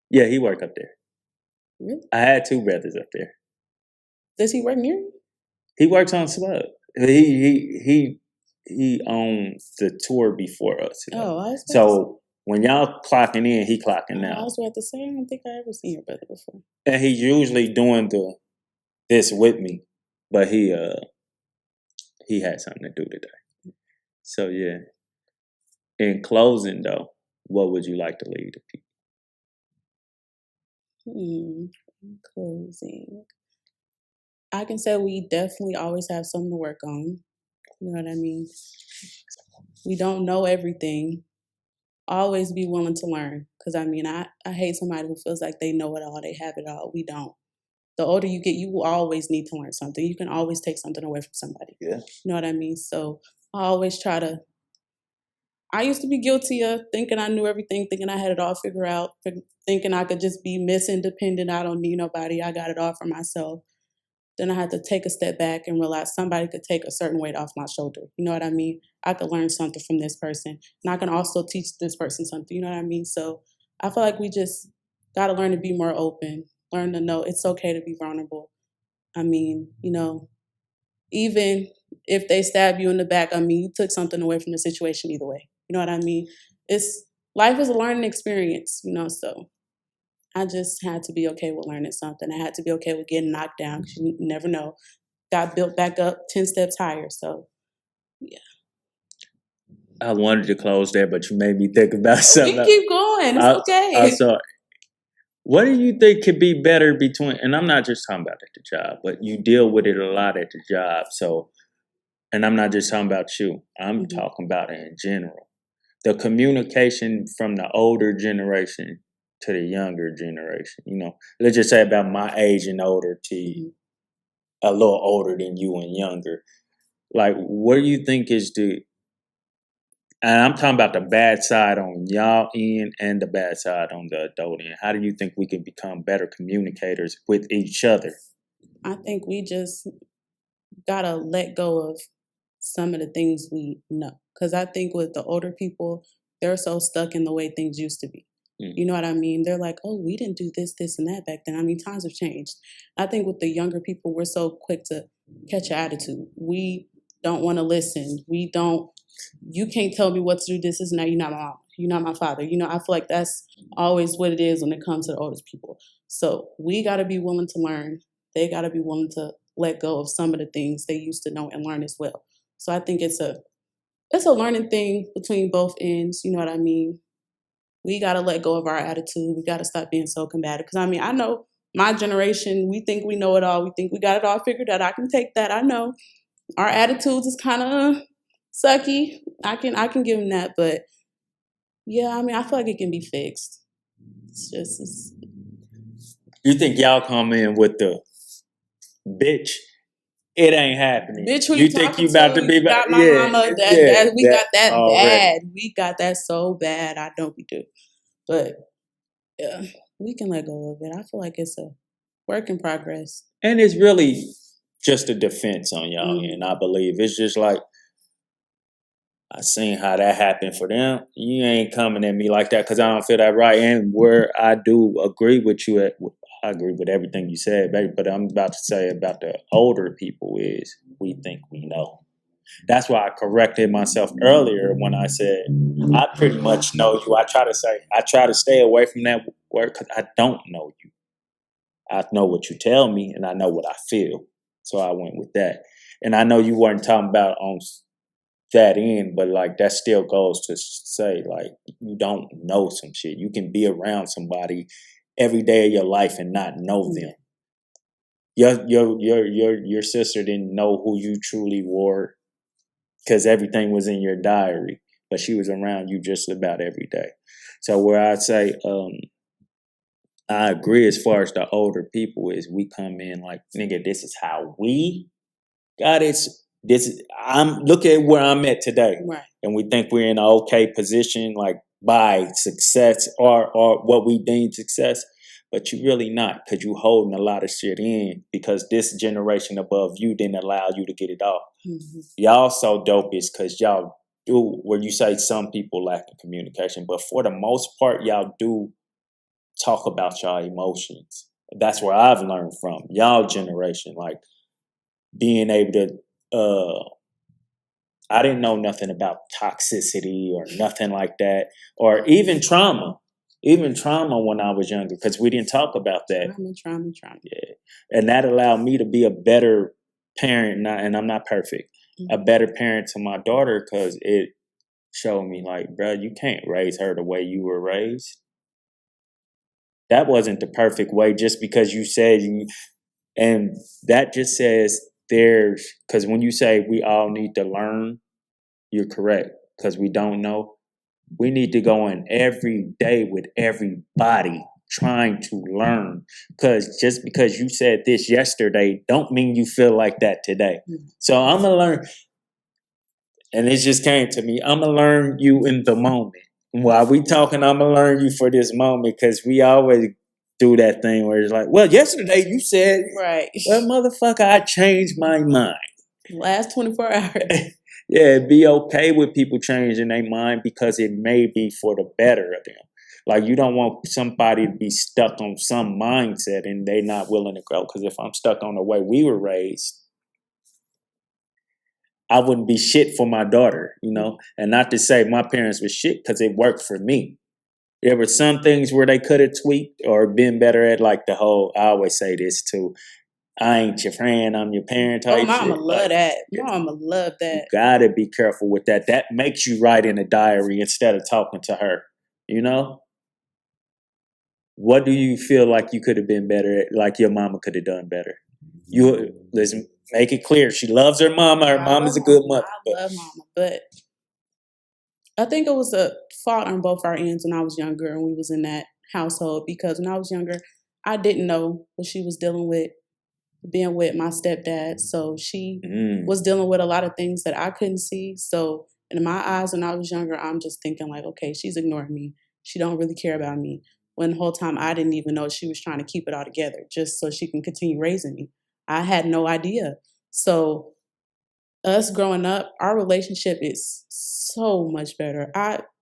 Yeah, he worked up there. Really? I had 2 brothers up there. Does he work near you? He works on Slug. He owns the tour before us. You know? Oh, so when y'all clocking in, he clocking out. I was about to say, I don't think I ever seen your brother before. And he's usually doing this with me, but he had something to do today. So yeah. In closing, though, what would you like to leave to people? In closing, I can say we definitely always have something to work on. You know what I mean? We don't know everything. Always be willing to learn. Because, I mean, I hate somebody who feels like they know it all, they have it all. We don't. The older you get, you will always need to learn something. You can always take something away from somebody. Yeah. You know what I mean? So I always try to. I used to be guilty of thinking I knew everything, thinking I had it all figured out, thinking I could just be Miss Independent. I don't need nobody. I got it all for myself. Then I had to take a step back and realize somebody could take a certain weight off my shoulder. You know what I mean? I could learn something from this person. And I can also teach this person something. You know what I mean? So I feel like we just got to learn to be more open, learn to know it's okay to be vulnerable. I mean, you know, even if they stab you in the back, I mean, you took something away from the situation either way. You know what I mean? Life is a learning experience, you know, so I just had to be okay with learning something. I had to be okay with getting knocked down because you never know. Got built back up 10 steps higher, so yeah. I wanted to close there, but you made me think about something. You keep going. It's okay. I'm sorry. What do you think could be better between, and I'm not just talking about at the job, but you deal with it a lot at the job. So, and I'm not just talking about you. I'm talking about it in general. The communication from the older generation to the younger generation. You know, let's just say about my age and older to a little older than you and younger. Like, what do you think is And I'm talking about the bad side on y'all end and the bad side on the adult end. How do you think we can become better communicators with each other? I think we just gotta let go of some of the things we know. Because I think with the older people, they're so stuck in the way things used to be. You know what I mean? They're like, oh, we didn't do this, this, and that back then. I mean, times have changed. I think with the younger people, we're so quick to catch an attitude. We don't want to listen. We don't, you can't tell me what to do. This is now, you're not my mom. You're not my father. You know, I feel like that's always what it is when it comes to the oldest people. So we got to be willing to learn. They got to be willing to let go of some of the things they used to know and learn as well. So I think it's a learning thing between both ends. You know what I mean? We got to let go of our attitude. We got to stop being so combative. Because I mean, I know my generation, we think we know it all. We think we got it all figured out. I can take that. I know our attitudes is kind of sucky. I can give them that. But yeah, I mean, I feel like it can be fixed. It's just, You think y'all come in with the bitch? It ain't happening. bitch, who you you think talking you about to be got my mama. We got that already. bad. We got that so bad. I know we do. But yeah, we can let go of it. I feel like it's a work in progress. And it's really just a defense on y'all Mhm. end, I believe. It's just like, I seen how that happened for them. You ain't coming at me like that because I don't feel that right. And where I do agree with you, I agree with everything you said, baby. But I'm about to say about the older people is we think we know. That's why I corrected myself earlier when I said I pretty much know you. I try to stay away from that word because I don't know you. I know what you tell me and I know what I feel. So I went with that. And I know you weren't talking about on that end, but like that still goes to say like you don't know some shit. You can be around somebody every day of your life and not know them. Your sister didn't know who you truly were because everything was in your diary, but she was around you just about every day. So where I'd say I agree as far as the older people is we come in like, nigga, this is how we got it. I'm look at where I'm at today. Right. And we think we're in an okay position, like by success or what we deem success. But you really not, because you holding a lot of shit in because this generation above you didn't allow you to get it off. Mm-hmm. Y'all so dope is because y'all do where you say some people lack in communication, but for the most part, y'all do talk about y'all emotions. That's where I've learned from y'all generation, like being able to. I didn't know nothing about toxicity or nothing like that, or even trauma. Even trauma when I was younger, because we didn't talk about that. Trauma. Yeah, and that allowed me to be a better parent. And I'm not perfect. A better parent to my daughter because it showed me, like, bro, you can't raise her the way you were raised. That wasn't the perfect way. Just because you said you, and that just says there's because when you say we all need to learn, you're correct because we don't know. We need to go in every day with everybody trying to learn. Because just because you said this yesterday, don't mean you feel like that today. Mm-hmm. So I'm going to learn. And it just came to me. I'm going to learn you in the moment. While we talking, I'm going to learn you for this moment because we always do that thing where it's like, well, yesterday you said, right. Well, motherfucker, I changed my mind. Last 24 hours. Yeah, be okay with people changing their mind because it may be for the better of them. Like you don't want somebody to be stuck on some mindset and they not willing to grow. Because if I'm stuck on the way we were raised, I wouldn't be shit for my daughter, you know? And not to say my parents were shit because it worked for me. There were some things where they could have tweaked or been better at, like the whole, I always say this too, I ain't your friend, I'm your parent type shit. Mama love that. Mama love that. You gotta be careful with that. That makes you write in a diary instead of talking to her. You know? What do you feel like you could have been better at, like your mama could have done better? You listen, make it clear. She loves her mama. Her mama's a good mother. I love mama, but I think it was a fault on both our ends when I was younger and we was in that household because when I was younger, I didn't know what she was dealing with being with my stepdad. So she was dealing with a lot of things that I couldn't see. So And in my eyes, when I was younger, I'm just thinking like, okay, she's ignoring me. She don't really care about me. When the whole time I didn't even know she was trying to keep it all together just so she can continue raising me. I had no idea. So us growing up, our relationship is so much better.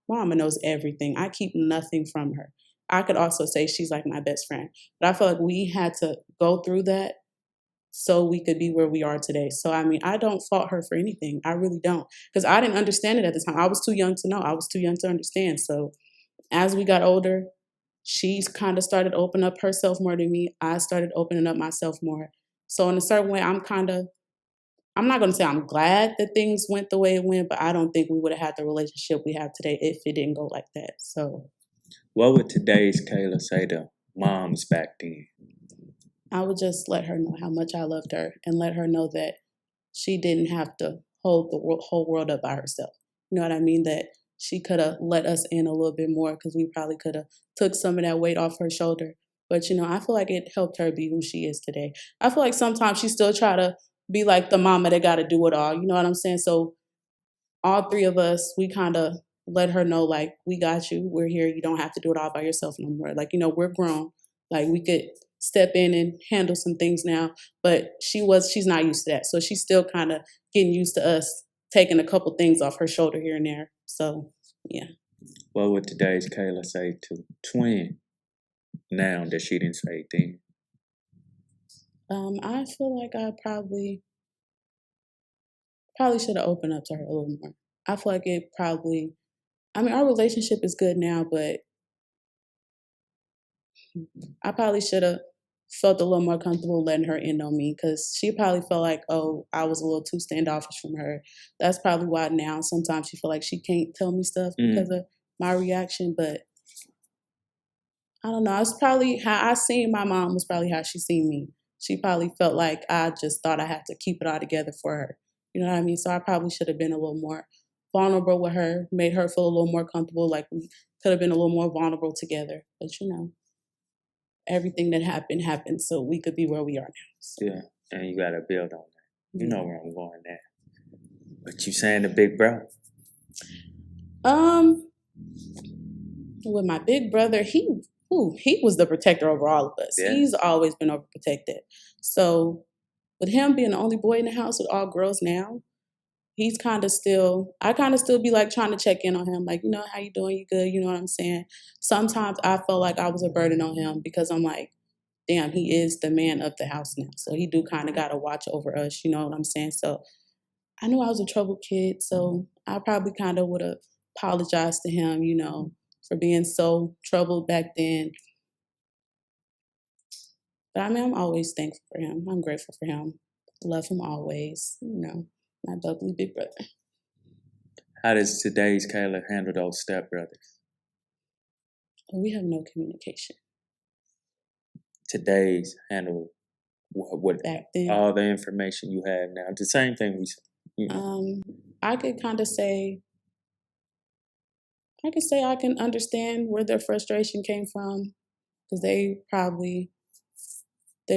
Mama knows everything. I keep nothing from her. I could also say she's like my best friend. But I feel like we had to go through that so we could be where we are today. So I mean, I don't fault her for anything. I really don't. Because I didn't understand it at the time. I was too young to know. I was too young to understand. So as we got older, she's kind of started opening up herself more to me. I started opening up myself more. So in a certain way, I'm not going to say I'm glad that things went the way it went, but I don't think we would have had the relationship we have today if it didn't go like that. So What would today's Kayla say to moms back then? I would just let her know how much I loved her and let her know that she didn't have to hold the whole world up by herself. You know what I mean? That she could have let us in a little bit more because we probably could have took some of that weight off her shoulder. But, I feel like it helped her be who she is today. I feel like sometimes she still try to be like the mama that got to do it all. You know what I'm saying? So all three of us, we kind of let her know, like, we got you. We're here. You don't have to do it all by yourself no more. Like, we're grown. Like, we could step in and handle some things now. But she's not used to that. So she's still kind of getting used to us taking a couple things off her shoulder here and there. So, yeah. What would today's Kayla say to twin now that she didn't say then? I feel like I probably should have opened up to her a little more. I feel like our relationship is good now, but I probably should have felt a little more comfortable letting her in on me because she probably felt like, oh, I was a little too standoffish from her. That's probably why now sometimes she feel like she can't tell me stuff because of my reaction. But I don't know. It's probably how I seen my mom was probably how she seen me. She probably felt like I just thought I had to keep it all together for her. You know what I mean? So I probably should have been a little more vulnerable with her, made her feel a little more comfortable, like we could have been a little more vulnerable together. But everything that happened so we could be where we are now. So. Yeah, and you got to build on that. You know where I'm going now. But you saying the big bro? With my big brother, he was the protector over all of us. Yeah. He's always been overprotected. So with him being the only boy in the house with all girls now, I kind of still be like trying to check in on him. Like, how you doing? You good? You know what I'm saying? Sometimes I felt like I was a burden on him because I'm like, damn, he is the man of the house now. So he do kind of got to watch over us. You know what I'm saying? So I knew I was a troubled kid. So I probably kind of would have apologized to him, for being so troubled back then. But I'm always thankful for him. I'm grateful for him. Love him always. My bubbly big brother. How does today's Kayla handle those stepbrothers? We have no communication. Today's handle what back then. All the information you have now. The same thing we. I could kind of say. I could say I can understand where their frustration came from, because they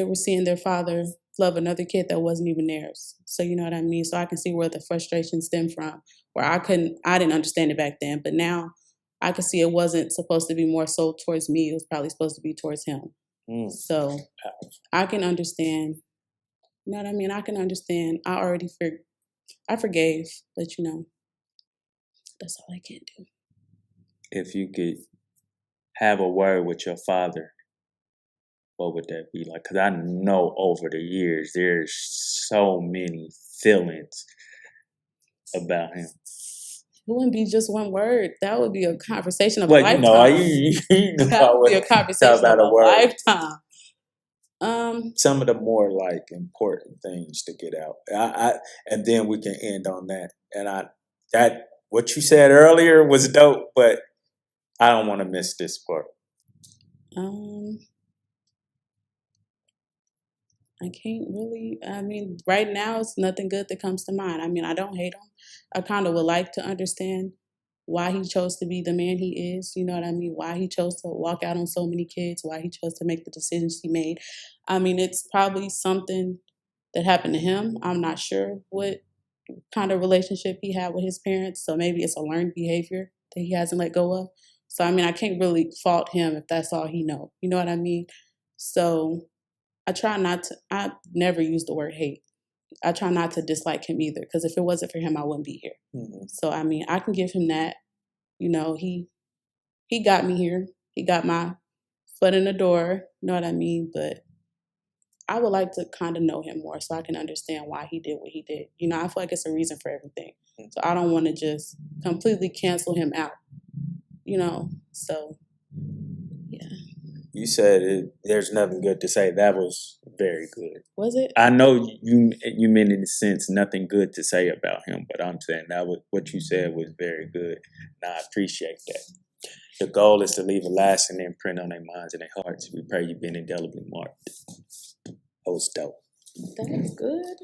were seeing their father love another kid that wasn't even theirs. So you know what I mean? So I can see where the frustration stemmed from, where I didn't understand it back then, but now I could see it wasn't supposed to be more so towards me. It was probably supposed to be towards him. So I can understand. You know what I mean? I can understand. I forgave, but that's all I can do. If you could have a word with your father, what would that be like? Because I know over the years there's so many feelings about him. It wouldn't be just one word. That would be a conversation of a lifetime. That would be a conversation of a lifetime. Some of the more important things to get out. And then we can end on that. And what you said earlier was dope, but I don't want to miss this part. I can't really, right now it's nothing good that comes to mind. I don't hate him. I kind of would like to understand why he chose to be the man he is. You know what I mean? Why he chose to walk out on so many kids, why he chose to make the decisions he made. It's probably something that happened to him. I'm not sure what kind of relationship he had with his parents. So maybe it's a learned behavior that he hasn't let go of. So I mean, I can't really fault him if that's all he knows. You know what I mean? So I try not to. I never use the word hate. I try not to dislike him either, because if it wasn't for him, I wouldn't be here. Mm-hmm. So I mean, I can give him that. You know, he got me here. He got my foot in the door. You know what I mean? But I would like to kind of know him more so I can understand why he did what he did. You know, I feel like it's a reason for everything. So I don't want to just completely cancel him out. You know, so yeah. You said there's nothing good to say. That was very good. Was it? I know you meant in the sense nothing good to say about him, but I'm saying that what you said was very good, and I appreciate that. The goal is to leave a lasting imprint on their minds and their hearts. We pray you've been indelibly marked. That was dope. That was good.